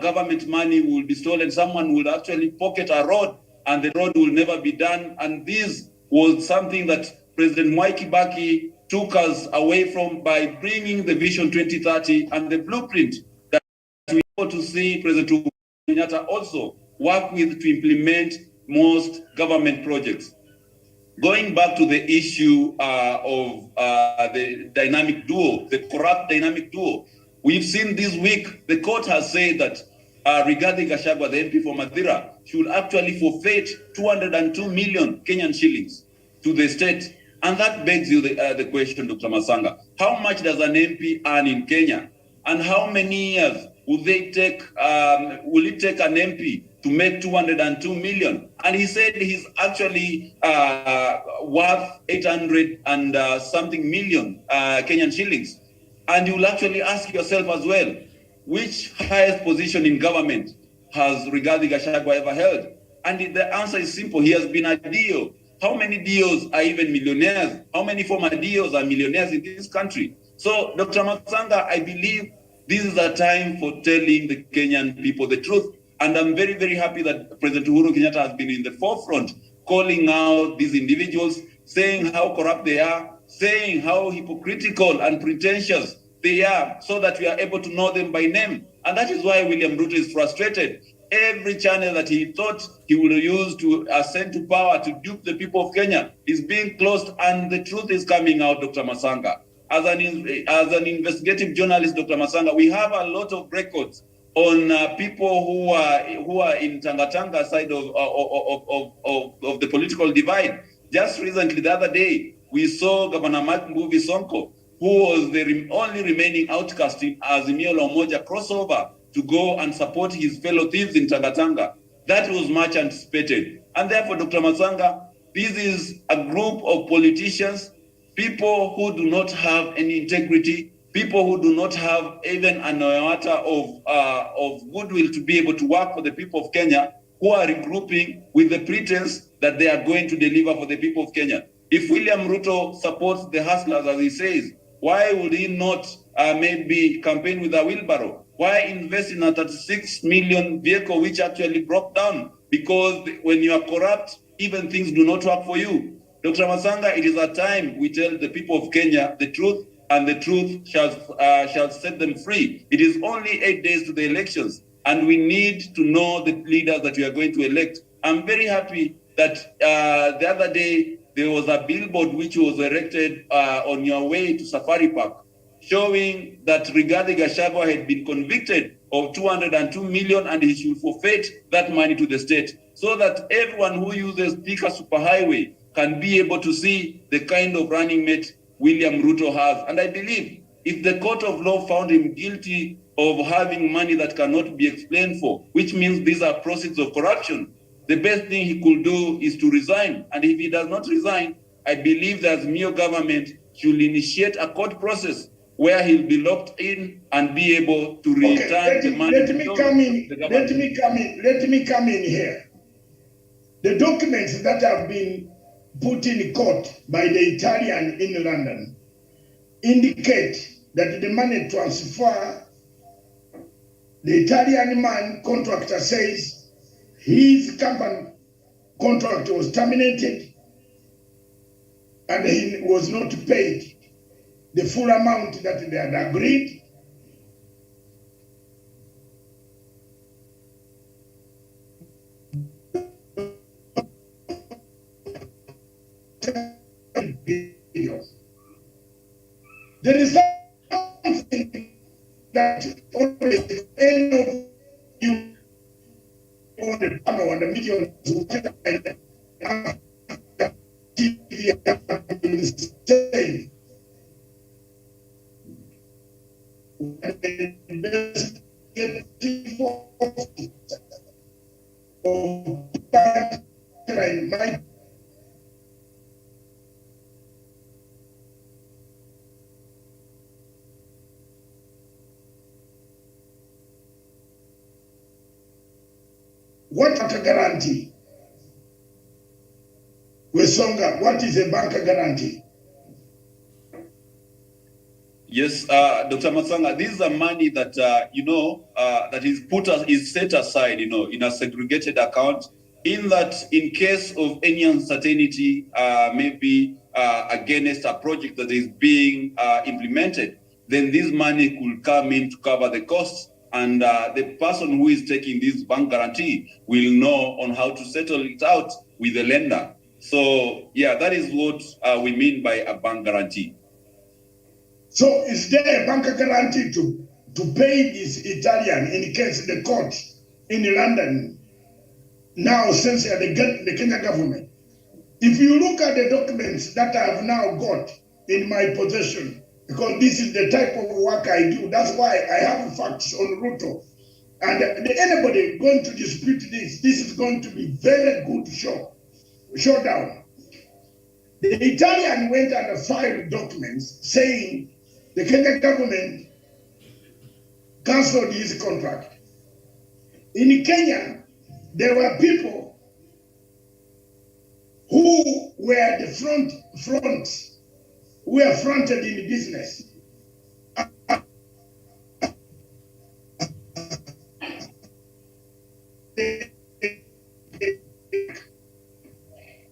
government money will be stolen. Someone will actually pocket a road and the road will never be done. And this was something that President Mwai Kibaki took us away from by bringing the Vision 2030 and the blueprint that we want to see President Kenyatta also work with to implement most government projects. Going back to the issue of the dynamic duo, the corrupt dynamic duo, we've seen this week, the court has said that Rigathi Gachagua, the MP for Mathira, should actually forfeit 202 million Kenyan shillings to the state. And that begs you the question, Dr. Masanga, how much does an MP earn in Kenya? And how many years will it take an MP to make 202 million? And he said he's actually worth 800 and something million Kenyan shillings. And you'll actually ask yourself as well, which highest position in government has Rigathi Gachagua ever held? And the answer is simple. He has been a DO. How many DOs are even millionaires? How many former DOs are millionaires in this country? So, Dr. Masanga, I believe this is a time for telling the Kenyan people the truth. And I'm very, very happy that President Uhuru Kenyatta has been in the forefront, calling out these individuals, saying how corrupt they are, saying how hypocritical and pretentious they are, so that we are able to know them by name. And that is why William Ruto is frustrated. Every channel that he thought he would use to ascend to power to dupe the people of Kenya is being closed, and the truth is coming out, Dr. Masanga. As an investigative journalist, Dr. Masanga, we have a lot of records on people who are in Tanga side of the political divide. Just recently, the other day, we saw Governor Mike Mbuvi Sonko, who was the only remaining outcast in Azimio la Umoja crossover to go and support his fellow thieves in Tanga. That was much anticipated. And therefore, Dr. Masanga, this is a group of politicians, people who do not have any integrity, people who do not have even an iota of goodwill to be able to work for the people of Kenya, who are regrouping with the pretense that they are going to deliver for the people of Kenya. If William Ruto supports the hustlers, as he says, why would he not maybe campaign with a wheelbarrow? Why invest in a 36 million vehicle which actually broke down? Because when you are corrupt, even things do not work for you. Dr. Masanga, it is a time we tell the people of Kenya the truth, and the truth shall set them free. It is only 8 days to the elections, and we need to know the leaders that we are going to elect. I'm very happy that the other day there was a billboard which was erected on your way to Safari Park, showing that Rigathi Gachagua had been convicted of 202 million and he should forfeit that money to the state, so that everyone who uses Thika Superhighway can be able to see the kind of running mate William Ruto has. And I believe if the court of law found him guilty of having money that cannot be explained for, which means these are proceeds of corruption, the best thing he could do is to resign. And if he does not resign, I believe that the Mio government should initiate a court process where he'll be locked in and be able to return the money. Let me come in here. The documents that have been put in court by the Italian in London indicate that the money transfer, the Italian man contractor says his company contract was terminated and he was not paid the full amount that they had agreed. There is something that always any of you on the panel and the millions who say what a guarantee? Wesonga, what is a bank guarantee? Yes, Dr. Masanga, this is a money that, that is set aside, in a segregated account, in that in case of any uncertainty, maybe against a project that is being implemented, then this money could come in to cover the costs, and the person who is taking this bank guarantee will know on how to settle it out with the lender. So, yeah, that is what we mean by a bank guarantee. So is there a bank guarantee to pay this Italian in case the court in London now since the Kenya government. If you look at the documents that I have now got in my possession, because this is the type of work I do, that's why I have facts on Ruto. And anybody going to dispute this is going to be very good showdown. The Italian went and filed documents saying the Kenyan government cancelled his contract. In Kenya, there were people who were the fronts, who were fronted in business.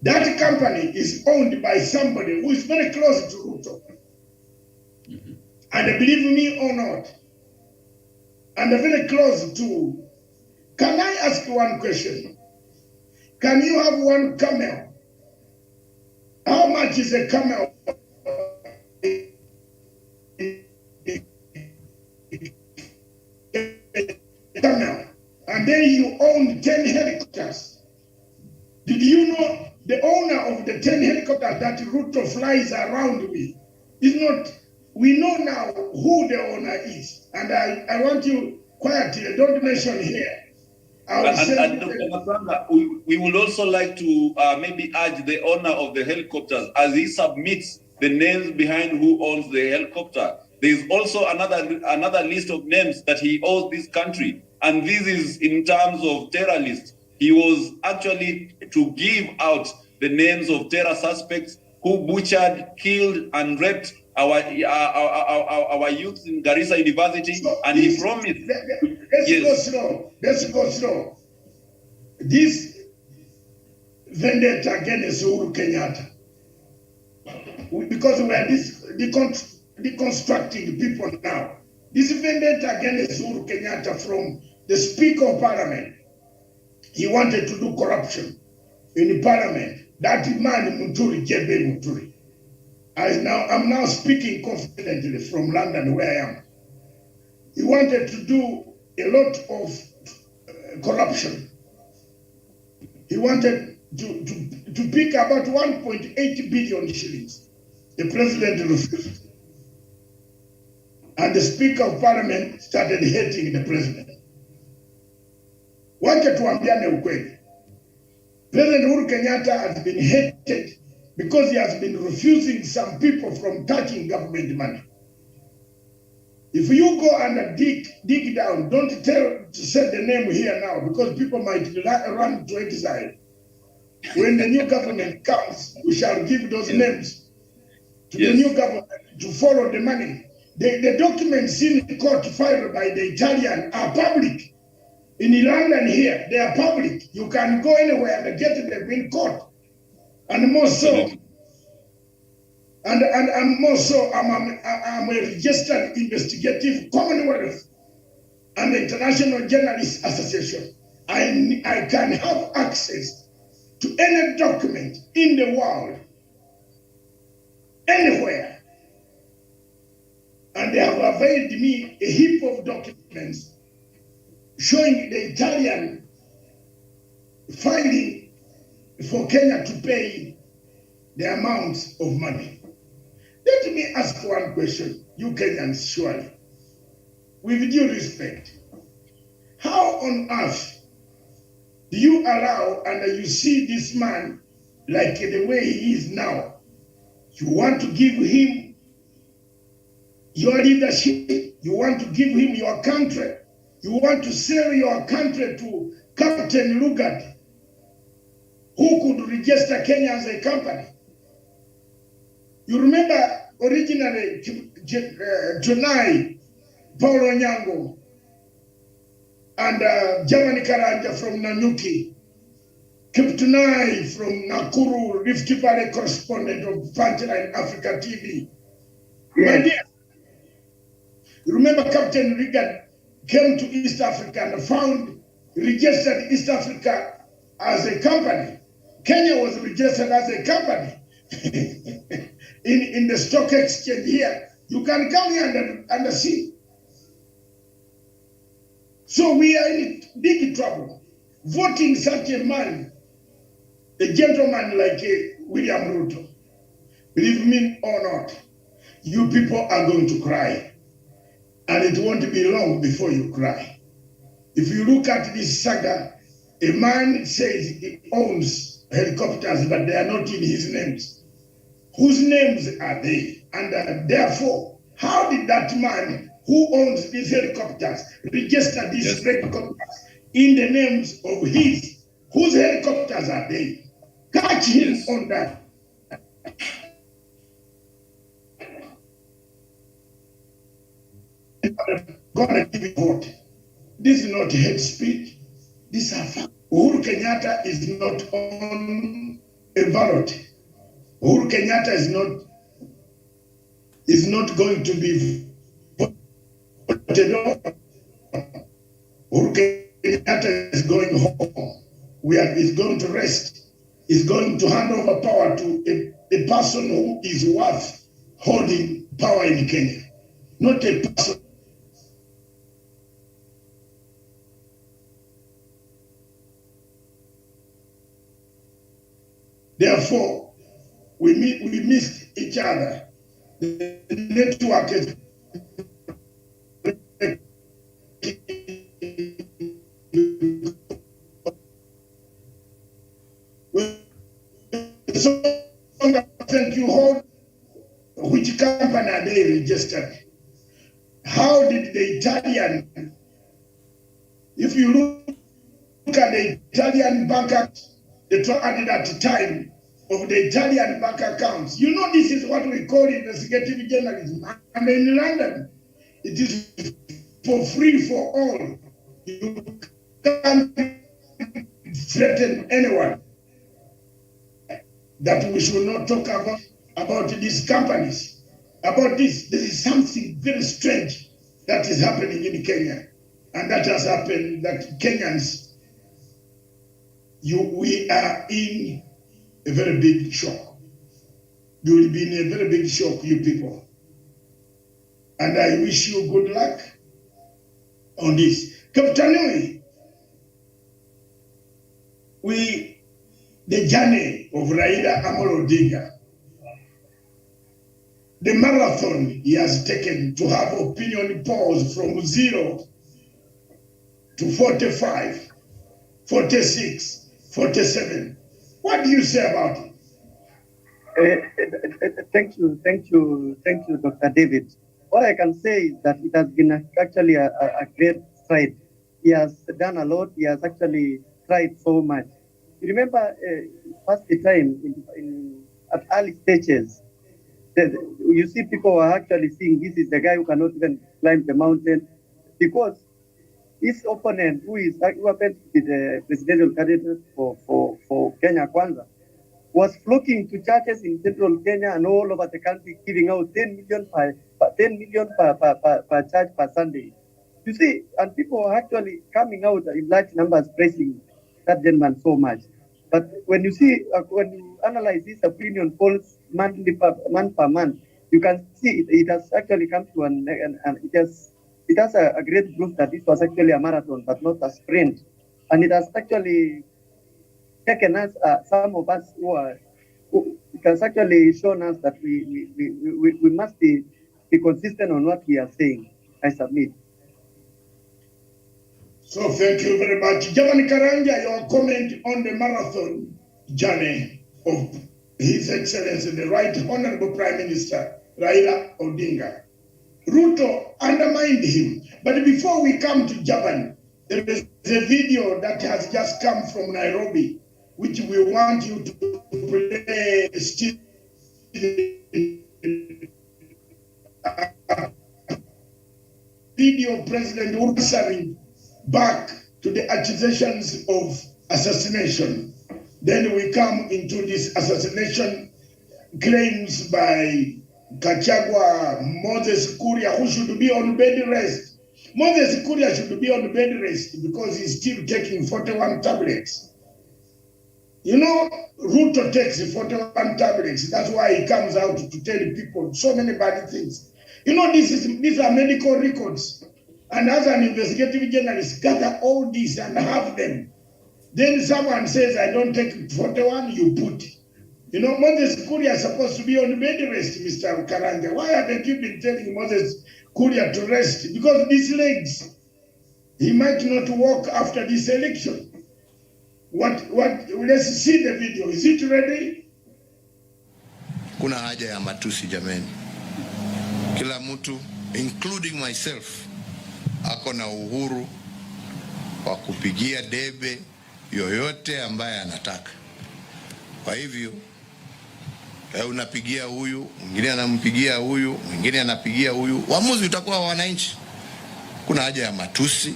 That company is owned by somebody who is very close to Ruto. And believe me or not, and very close to, can I ask one question? Can you have one camel? How much is a camel? Camel. And then you own 10 helicopters. Did you know the owner of the 10 helicopters that Ruto flies around with is not, we know now who the owner is. And I want you quietly, don't mention here. And Dr. Masanga, we would also like to maybe urge the owner of the helicopters, as he submits the names behind who owns the helicopter, there is also another list of names that he owes this country. And this is in terms of terror list. He was actually to give out the names of terror suspects who butchered, killed, and raped our youth in Garissa University, so and he promised. Let's go slow. This vendetta against Uhuru Kenyatta, because we are deconstructing people now. This vendetta against Uhuru Kenyatta from the Speaker of Parliament. He wanted to do corruption in Parliament. That man Muturi, Jebe Muturi. I'm now speaking confidently from London, where I am. He wanted to do a lot of corruption. He wanted to pick about 1.8 billion shillings. The president refused. And the Speaker of Parliament started hating the president. Wacha tuambiane ukweli. President Uhuru Kenyatta has been hated because he has been refusing some people from touching government money. If you go and dig down, don't say the name here now, because people might run to exile. When the new government comes, we shall give those names to the new government to follow the money. The documents in court filed by the Italian are public. In London here, they are public. You can go anywhere and get them in court. And more so, and more so, I'm a registered investigative Commonwealth and the International Journalists Association. I can have access to any document in the world, anywhere. And they have availed me a heap of documents showing the Italian filing for Kenya to pay the amounts of money. Let me ask one question, you Kenyans, surely, with due respect. How on earth do you allow, and you see this man like the way he is now, you want to give him your leadership, you want to give him your country, you want to sell your country to Captain Lugard, who could register Kenya as a company. You remember originally Junai, Paulo Nyango, and Germany Karanja from Nanyuki, Kiptunai from Nakuru, Rift Valley correspondent of Punchline Africa TV. My dear, you remember Captain Lugard came to East Africa and registered East Africa as a company. Kenya was registered as a company in the stock exchange here. You can come here and see. So we are in big trouble. Voting such a man, a gentleman like William Ruto, believe me or not, you people are going to cry. And it won't be long before you cry. If you look at this saga, a man says he owns helicopters, but they are not in his names. Whose names are they? And therefore, how did that man who owns these helicopters register these helicopters in the names of his? Whose helicopters are they? Catch him on that. Gonna give it vote. This is not hate speech. These are facts. Uhuru Kenyatta is not on a ballot. Uhuru Kenyatta is not going to be voted on. Uhuru Kenyatta is going home. He's going to rest. He's going to hand over power to a person who is worth holding power in Kenya, not a person. Therefore, we missed each other. The network is so thank you. Hold which company are they registered? How did the Italian, if you look at the Italian bank account, the added at the time of the Italian bank accounts, you know, this is what we call investigative journalism. And in London, it is for free for all. You can't threaten anyone that we should not talk about these companies. About this, there is something very strange that is happening in Kenya. And that has happened that Kenyans, we are in a very big shock. You will be in a very big shock, you people. And I wish you good luck on this. Captain, the journey of Raila Amolo Odinga, the marathon he has taken to have opinion polls from 0 to 45, 46, 47. What do you say about it? Thank you, Dr. David. What I can say is that it has been actually a great stride. He has done a lot. He has actually tried so much. You remember, first the time at early stages, you see people are actually seeing this is the guy who cannot even climb the mountain, because his opponent, who happens to be the presidential candidate for Kenya Kwanza, was flocking to churches in central Kenya and all over the country, giving out 10 million per church per Sunday. You see, and people are actually coming out in large numbers praising that gentleman so much. But when you see, when you analyze this opinion polls month per month, you can see it has actually come to it has a great proof that this was actually a marathon, but not a sprint. And it has actually taken us, some of us it has actually shown us that we must be consistent on what we are saying. I submit. So thank you very much. Javani Karanja, your comment on the marathon journey of His Excellency, the Right Honorable Prime Minister, Raila Odinga. Ruto undermined him. But before we come to Japan, there is a video that has just come from Nairobi, which we want you to play still. Video President answering back to the accusations of assassination. Then we come into this assassination claims by Kachagwa, Moses Kuria, who should be on bed rest. Moses Kuria should be on bed rest because he's still taking 41 tablets. You know, Ruto takes 41 tablets. That's why he comes out to tell people so many bad things. You know, these are medical records. and as an investigative journalist, gather all these and have them. Then someone says, I don't take 41, you put. You know, Moses Kuria is supposed to be on bed rest, Mr. Karanja. Why haven't you been telling Moses Kuria to rest? Because these legs, he might not walk after this election. Let's see the video. Is it ready? Kuna haja ya matusi jameni. Kila mtu, including myself, ako na uhuru wa kupigia debe yoyote ambaye anataka. Kwa hivyo, unapigia huyu, mwingine anampigia huyu, mwingine anapigia huyu. Uamuzi utakuwa wa wananchi. Kuna haja ya matusi.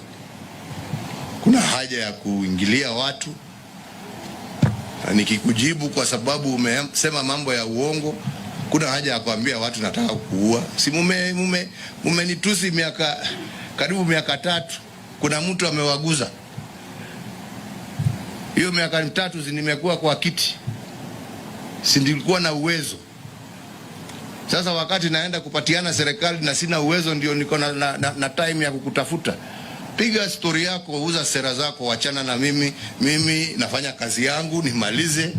Kuna haja ya kuingilia watu. Nikikujibu kwa sababu umesema mambo ya uongo, kuna haja ya kuambia watu nataka kuua. Si mumenitusi karibu miaka 3. Kuna mtu amewaguza. Hiyo miaka 3 nimekuwa kwa kiti. Si nilikuwa na uwezo. Sasa wakati naenda kupatiana serikali na sina uwezo, ndio niko na time ya kukutafuta. Piga story yako, uza sera zako, wachana na mimi. Mimi nafanya kazi yangu, nimalize.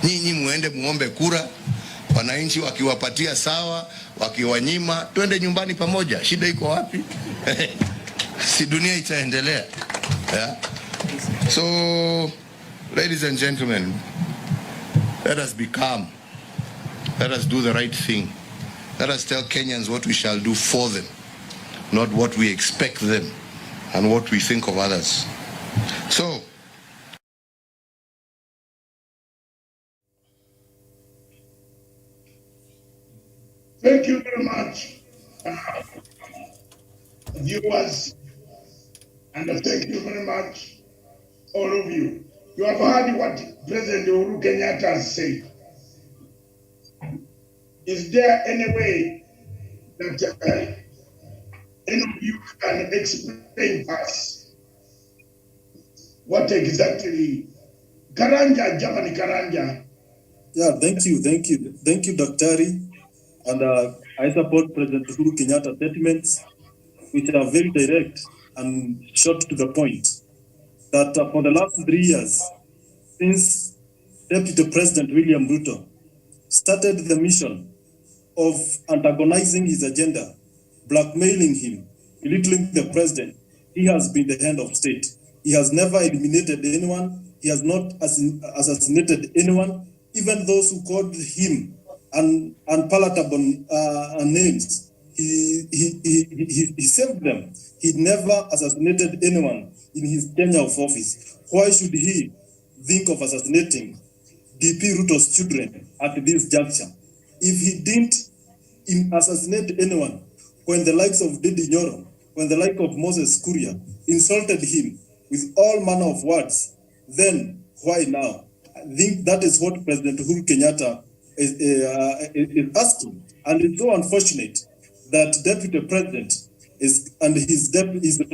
Nyinyi muende muombe kura. Wananchi wakiwapatia sawa, wakiwanyima, twende nyumbani pamoja. Shida iko wapi? Si dunia itaendelea. Yeah? So, ladies and gentlemen, let us be calm. Let us do the right thing. Let us tell Kenyans what we shall do for them, not what we expect them and what we think of others. So, thank you very much, viewers, and thank you very much, all of you. You have heard what President Uhuru Kenyatta has said. Is there any way that any of you can explain to us what exactly Karanja, Germany Karanja? Yeah, thank you, Daktari. And I support President Uhuru Kenyatta's statements, which are very direct and short to the point. That for the last 3 years, since Deputy President William Ruto started the mission of antagonizing his agenda, blackmailing him, belittling the president, he has been the head of state. He has never eliminated anyone. He has not assassinated anyone, even those who called him unpalatable names. He saved them. He never assassinated anyone in his tenure of office. Why should he think of assassinating DP Ruto's children at this juncture? If he didn't assassinate anyone, when the likes of Didi Nyoro, when the like of Moses Kuria insulted him with all manner of words, then why now? I think that is what President Uhuru Kenyatta is asking. And it's so unfortunate that Deputy President and his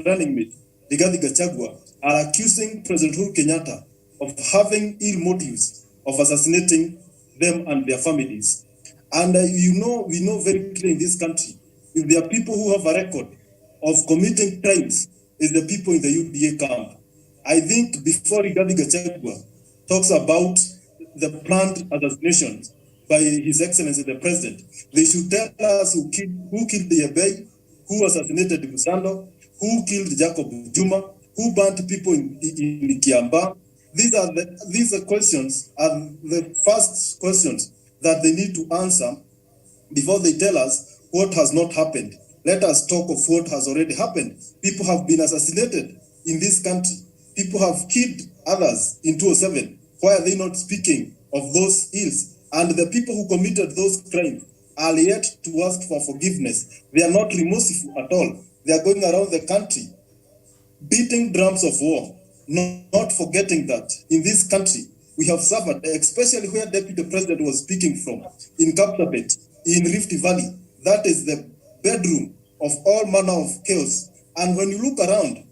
running mate, Rigathi Gachagua, are accusing President Uhuru Kenyatta of having ill motives of assassinating them and their families. And we know very clearly in this country, if there are people who have a record of committing crimes, is the people in the UDA camp. I think before Rigathi Gachagua talks about the planned assassinations by His Excellency the President, they should tell us who killed the Yebei, who assassinated Busando, who killed Jacob Juma, who burnt people in Kiamba. These questions are the first questions that they need to answer before they tell us what has not happened. Let us talk of what has already happened. People have been assassinated in this country. People have killed others in 2007. Why are they not speaking of those ills? And the people who committed those crimes are yet to ask for forgiveness. They are not remorseful at all. They are going around the country beating drums of war, not forgetting that in this country we have suffered, especially where Deputy President was speaking from, in Kapsabet, in Rift Valley. That is the bedroom of all manner of chaos. And when you look around,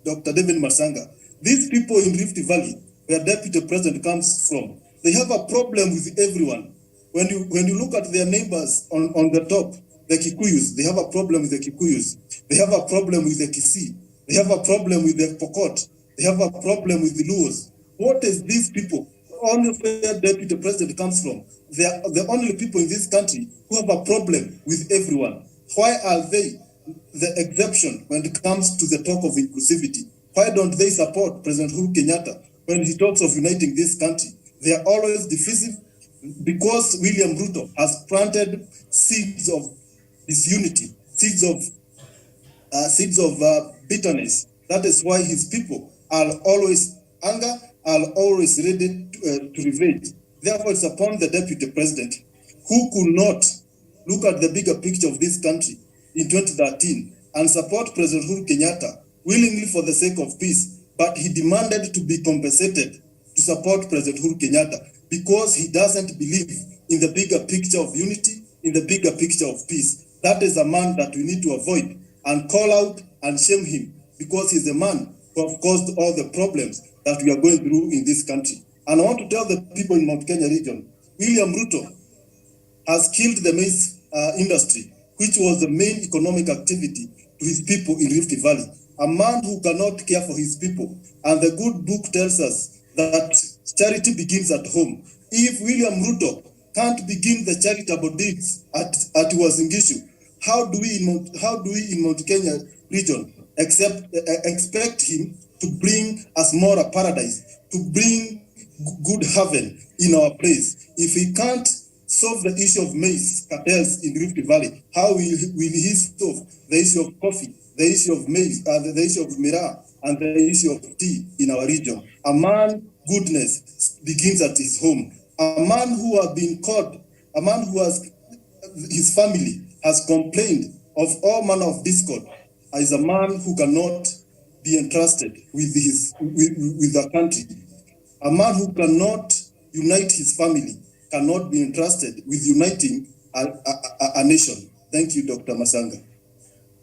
Dr. David Masanga, these people in Rift Valley, where Deputy President comes from, they have a problem with everyone. When you look at their neighbors on the top, the Kikuyus, they have a problem with the Kikuyus. They have a problem with the Kisii. They have a problem with the Pokot. They have a problem with the Luos. What is these people? Only where deputy president comes from. They are the only people in this country who have a problem with everyone. Why are they the exception when it comes to the talk of inclusivity? Why don't they support President Uhuru Kenyatta when he talks of uniting this country? They are always divisive because William Ruto has planted seeds of disunity, seeds of bitterness. That is why his people are always anger, are always ready to revenge. Therefore, it's upon the deputy president who could not look at the bigger picture of this country in 2013 and support President Uhuru Kenyatta willingly for the sake of peace, but he demanded to be compensated to support President Uhuru Kenyatta because he doesn't believe in the bigger picture of unity, in the bigger picture of peace. That is a man that we need to avoid and call out and shame him because he's a man who have caused all the problems that we are going through in this country. And I want to tell the people in Mount Kenya region, William Ruto has killed the maize industry, which was the main economic activity to his people in Rift Valley. A man who cannot care for his people. And the good book tells us that charity begins at home. If William Ruto can't begin the charitable deeds at Uasin Gishu, how do we in Mount Kenya region expect him to bring us more a paradise, to bring good heaven in our place? If he can't solve the issue of maize cartels in Rift Valley, how will he solve the issue of coffee, the issue of maize, the issue of miraa, and the issue of tea in our region? A man, goodness begins at his home. A man who has been caught, a man who has, his family has complained of all manner of discord, is a man who cannot be entrusted with the country. A man who cannot unite his family cannot be entrusted with uniting a nation. Thank you, Dr. Masanga.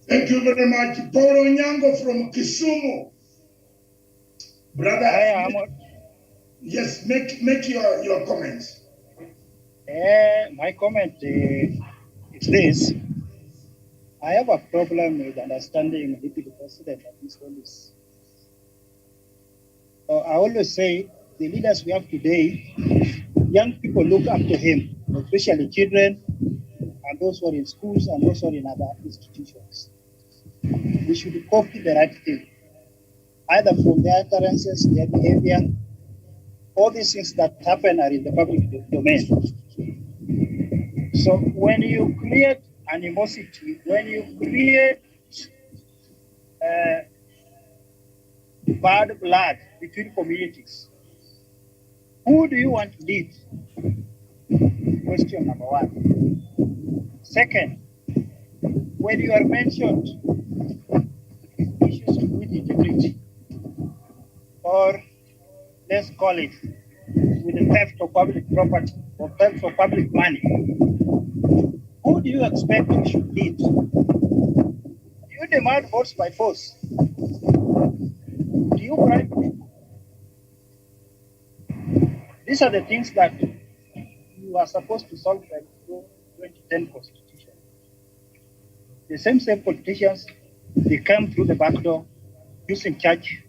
Thank you very much. Paulo Nyango from Kisumu. Brother, yes, make your comments. My comment is this. I have a problem with understanding the Deputy President at this police. So I always say the leaders we have today, young people look up to him, especially children and those who are in schools and those who are in other institutions. We should copy the right thing, either from their utterances, their behavior. All these things that happen are in the public domain. So when you create animosity, when you create bad blood between communities, who do you want to lead? Question number one. Second, when you are mentioned issues with integrity, or let's call it with the theft of public property or theft of public money, who do you expect you should lead? Do you demand votes by force? Do you bribe people? These are the things that you are supposed to solve by the 2010 Constitution. The same politicians, they come through the back door using church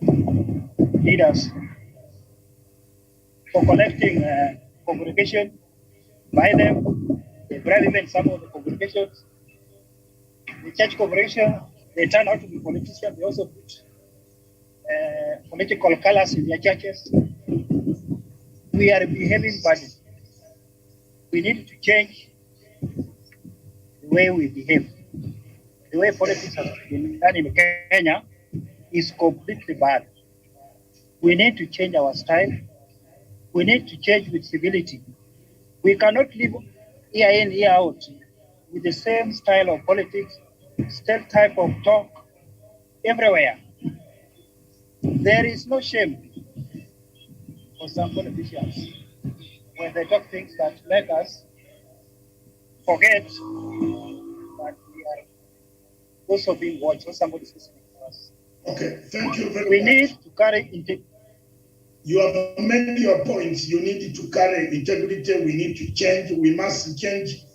leaders for collecting congregation, buy them, they bribe even some of the congregations. The church congregation, they turn out to be politicians, they also put political colors in their churches. We are behaving badly. We need to change the way we behave. The way politics has been done in Kenya is completely bad. We need to change our style. We need to change with civility. We cannot live year in, year out with the same style of politics, same type of talk everywhere. There is no shame for some politicians when they talk things that make us forget that we are also being watched when somebody is listening to us. Okay, thank you very much. We need to carry integrity. You have made your points. You need to carry integrity. We need to change. We must change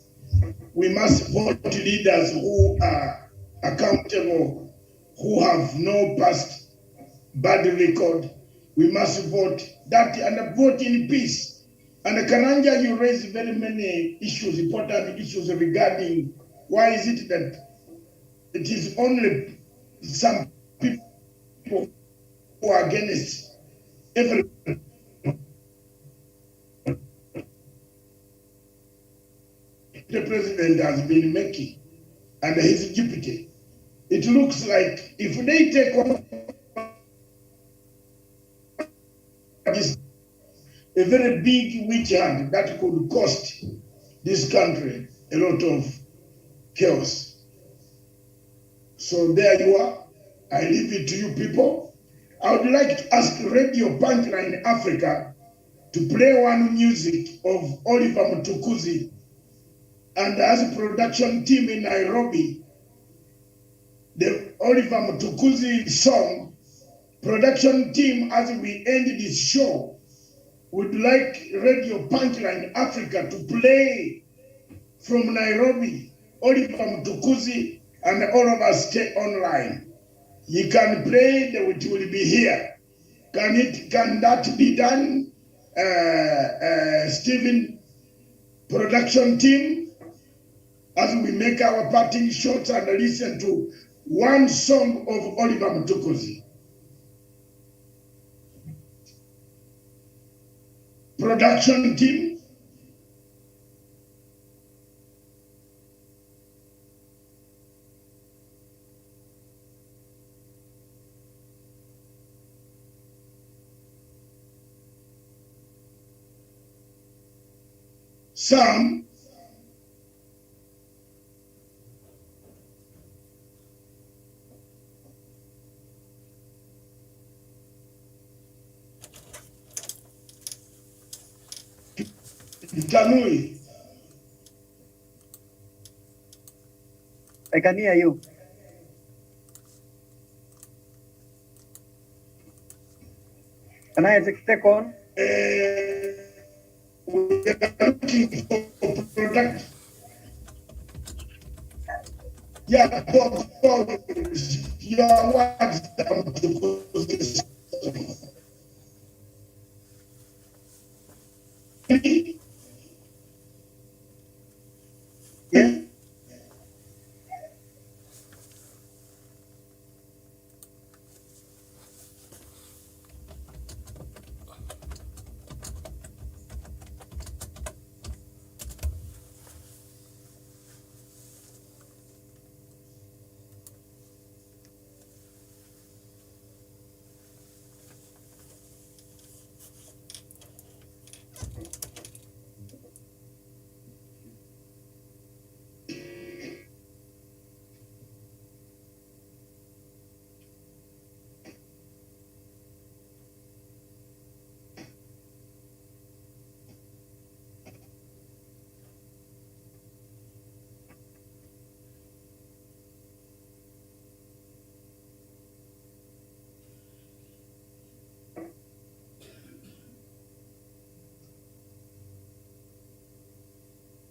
We must vote leaders who are accountable, who have no past bad record. We must vote that and vote in peace. And Karanja, you raised very many issues, important issues regarding why is it that it is only some people who are against every the president has been making and his deputy. It looks like if they take on this a very big witch hunt that could cost this country a lot of chaos. So there you are. I leave it to you people. I would like to ask Radio Punchline Africa to play one music of Oliver Mtukudzi, and as a production team in Nairobi, the Oliver Mtukudzi song, production team, as we end this show, would like Radio Punchline Africa to play from Nairobi, Oliver Mtukudzi, and all of us stay online. You can play, it will be here. Can that be done, Stephen, production team, as we make our parting shots and listen to one song of Oliver Mtukudzi? Production team. Sam. Tanui. I can hear you. Can I take on? We are looking for product. Yeah, go, your words down to this. Yeah.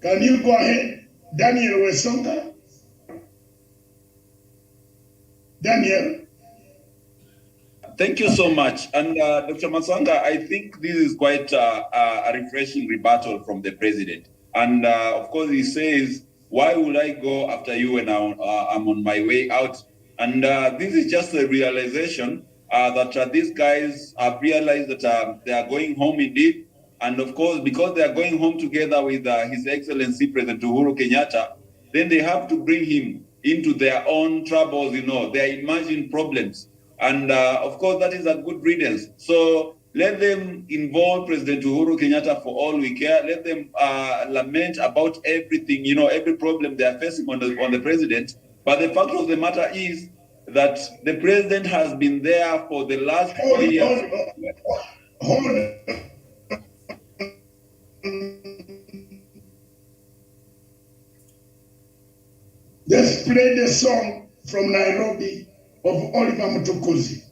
Can you go ahead, Daniel Wesonga? Daniel. Thank you so much. And Dr. Masanga, I think this is quite a refreshing rebuttal from the president. And of course, he says, why would I go after you when I'm on my way out? And this is just a realization that these guys have realized that they are going home indeed. And of course, because they are going home together with His Excellency President Uhuru Kenyatta, then they have to bring him into their own troubles, their imagined problems. And of course, that is a good riddance. So let them involve President Uhuru Kenyatta for all we care. Let them lament about everything, every problem they are facing on the president. But the fact of the matter is that the president has been there for the last 4 years. Hold on. Let's play the song from Nairobi of Oliver Mtukudzi.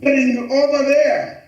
over there.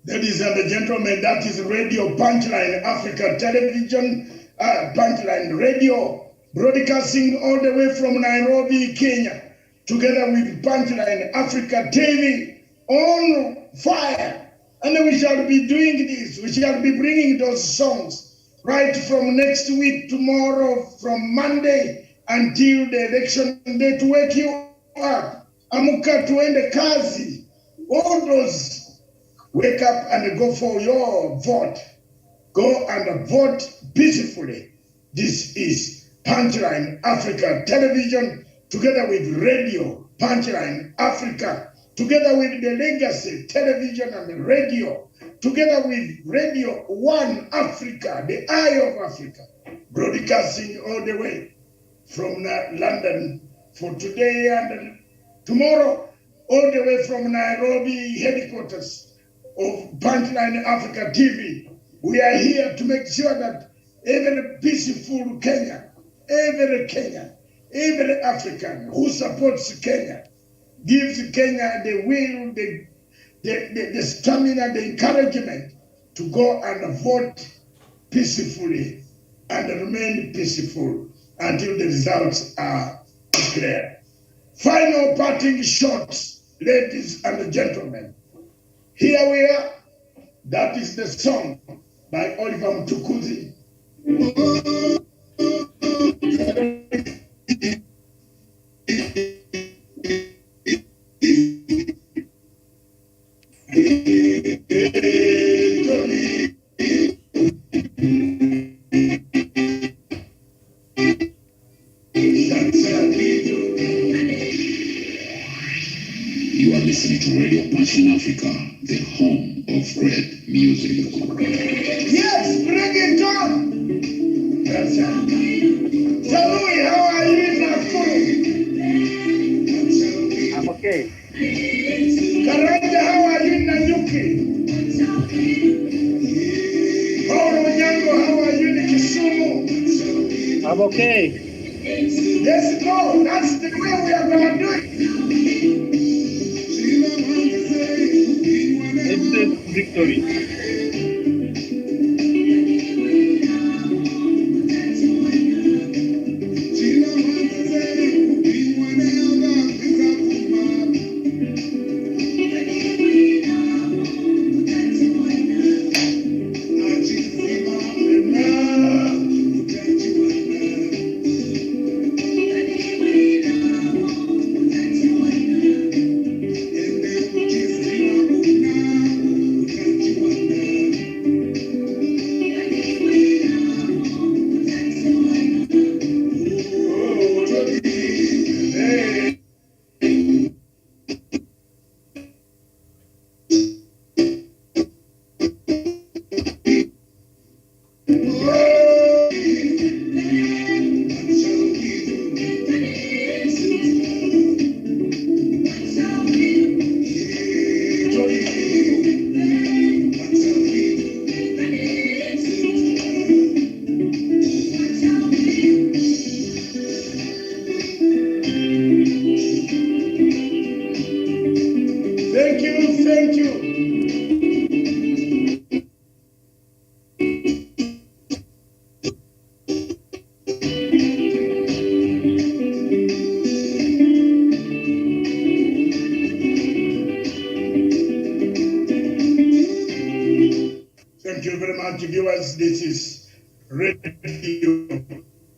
Ladies and gentlemen, that is Radio Punchline Africa Television, Punchline Radio, broadcasting all the way from Nairobi, Kenya, together with Punchline Africa TV on fire. And we shall be doing this. We shall be bringing those songs right from next week, tomorrow, from Monday until the election day to wake you up. Amuka tuende kazi. All those wake up and go for your vote. Go and vote peacefully. This is Punchline Africa Television, together with Radio Punchline Africa, together with the Legacy Television and Radio, together with Radio One Africa, the Eye of Africa, broadcasting all the way from London for today and tomorrow, all the way from Nairobi headquarters of Punchline Africa TV. We are here to make sure that every peaceful Kenya, every African who supports Kenya, gives Kenya the will, the stamina, the encouragement to go and vote peacefully and remain peaceful until the results are clear. Final parting shots, ladies and gentlemen. Here we are. That is the song by Oliver Mtukuzi. You are listening to Radio Punchline Africa, the home of great music. Yes, bring it on. Jalui, how are you in Nakuru? I'm okay. Karanja, how are you in Nanyuki? Paul Onyango, how are you in Kisumu? I'm okay. Let's go. That's the way we are going to do it. Instant victory. Radio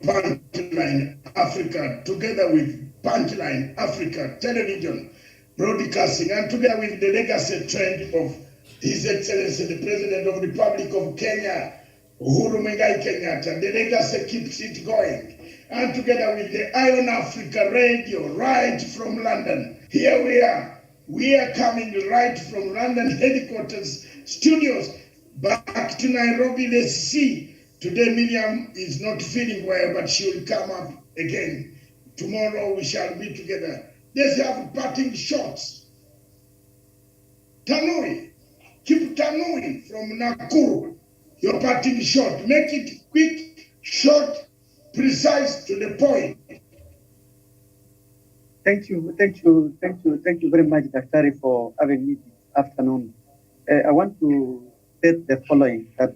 Punchline Africa, together with Punchline Africa Television Broadcasting, and together with the legacy trend of His Excellency the President of the Republic of Kenya, Uhuru Muigai Kenyatta, the legacy keeps it going. And together with the Iron Africa Radio, right from London, here we are. We are coming right from London headquarters studios back to Nairobi. Let's see. Today Miriam is not feeling well, but she will come up again. Tomorrow we shall be together. Let's have parting shots. Tanui, keep Tanui from Nakuru. Your parting shot. Make it quick, short, precise, to the point. Thank you very much, Daktari, for having me this afternoon. I want to state the following, that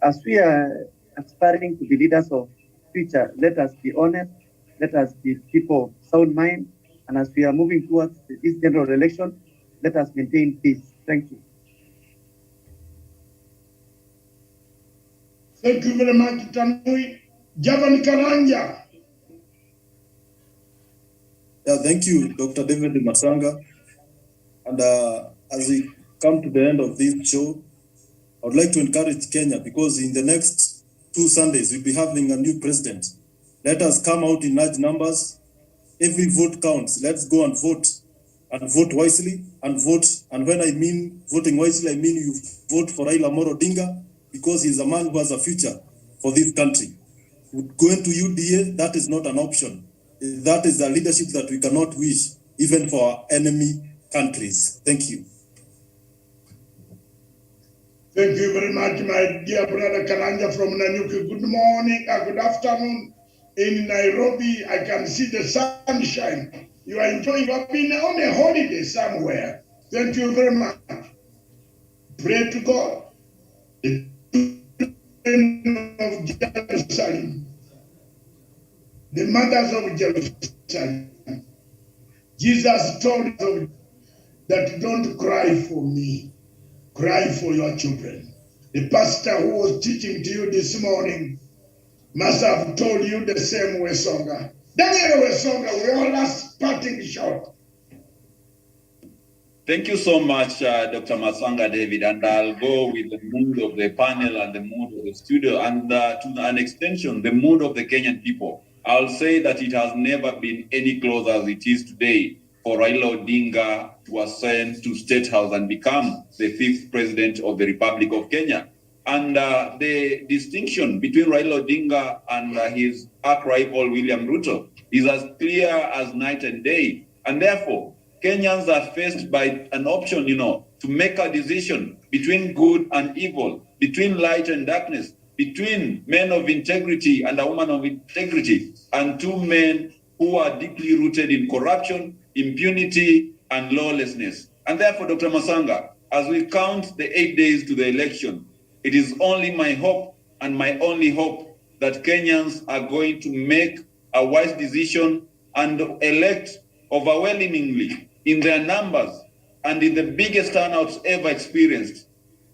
as we are aspiring to be leaders of future, let us be honest, let us be people of sound mind, and as we are moving towards this general election, let us maintain peace. Thank you. Thank you very much, Tanui. Javan Karanja. Yeah, thank you, Dr. David Masanga. And as we come to the end of this show, I would like to encourage Kenya, because in the next 2 Sundays, we'll be having a new president. Let us come out in large numbers. Every vote counts. Let's go and vote wisely, and vote. And when I mean voting wisely, I mean you vote for Raila Amolo Odinga, because he's a man who has a future for this country. Going to UDA, that is not an option. That is a leadership that we cannot wish, even for our enemy countries. Thank you. Thank you very much, my dear brother Karanja from Nanyuki. Good morning, good afternoon. In Nairobi, I can see the sunshine. You are enjoying. You have been on a holiday somewhere. Thank you very much. Pray to God. The children of Jerusalem, the mothers of Jerusalem. Jesus told us that don't cry for me, cry for your children. The pastor who was teaching to you this morning must have told you the same way, Songa. Daniel Wesonga, we all last parting shot. Thank you so much, Dr. Masanga David, and I'll go with the mood of the panel and the mood of the studio, and to an extension, the mood of the Kenyan people. I'll say that it has never been any closer as it is today for Raila Odinga to ascend to State House and become the 5th president of the Republic of Kenya. And the distinction between Raila Odinga and his arch-rival William Ruto is as clear as night and day. And therefore, Kenyans are faced by an option, to make a decision between good and evil, between light and darkness, between men of integrity and a woman of integrity, and 2 men who are deeply rooted in corruption, impunity, and lawlessness. And therefore, Dr. Masanga, as we count the 8 days to the election, it is only my hope and my only hope that Kenyans are going to make a wise decision and elect overwhelmingly in their numbers and in the biggest turnouts ever experienced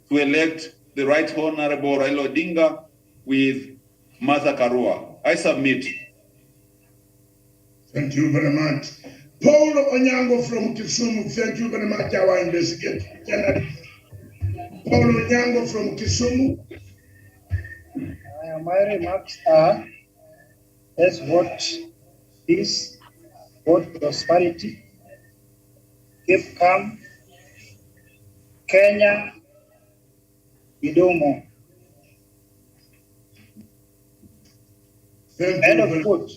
to elect the Right Honorable Raila Odinga with Martha Karua. I submit. Thank you very much. Paul Onyango from Kisumu, thank you very much, our investigator. Paul Onyango from Kisumu. My remarks are, let's vote peace, vote prosperity, keep calm, Kenya, Idomo. End of quote.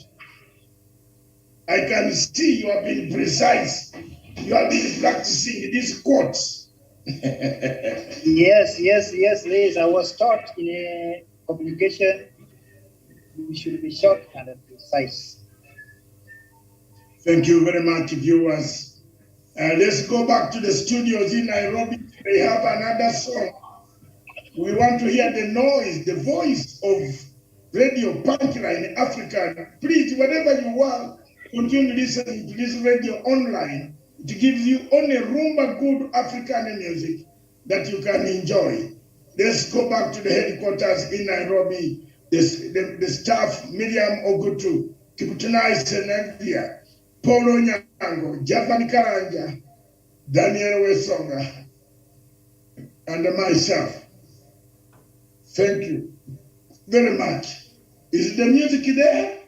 I can see you have been precise. You have been practicing these quotes. Yes. I was taught in a communication, we should be short and precise. Thank you very much, viewers. Let's go back to the studios in Nairobi. They have another song. We want to hear the noise, the voice of Radio Punchline Africa. Please, wherever you are, continue listening to this radio online. It gives you only rumba good African music that you can enjoy. Let's go back to the headquarters in Nairobi the staff, Miriam Ogutu, Kiputana Senavia, Polo Nyango, Japan Karanja, Daniel Wesonga, and myself. Thank you very much. Is the music there?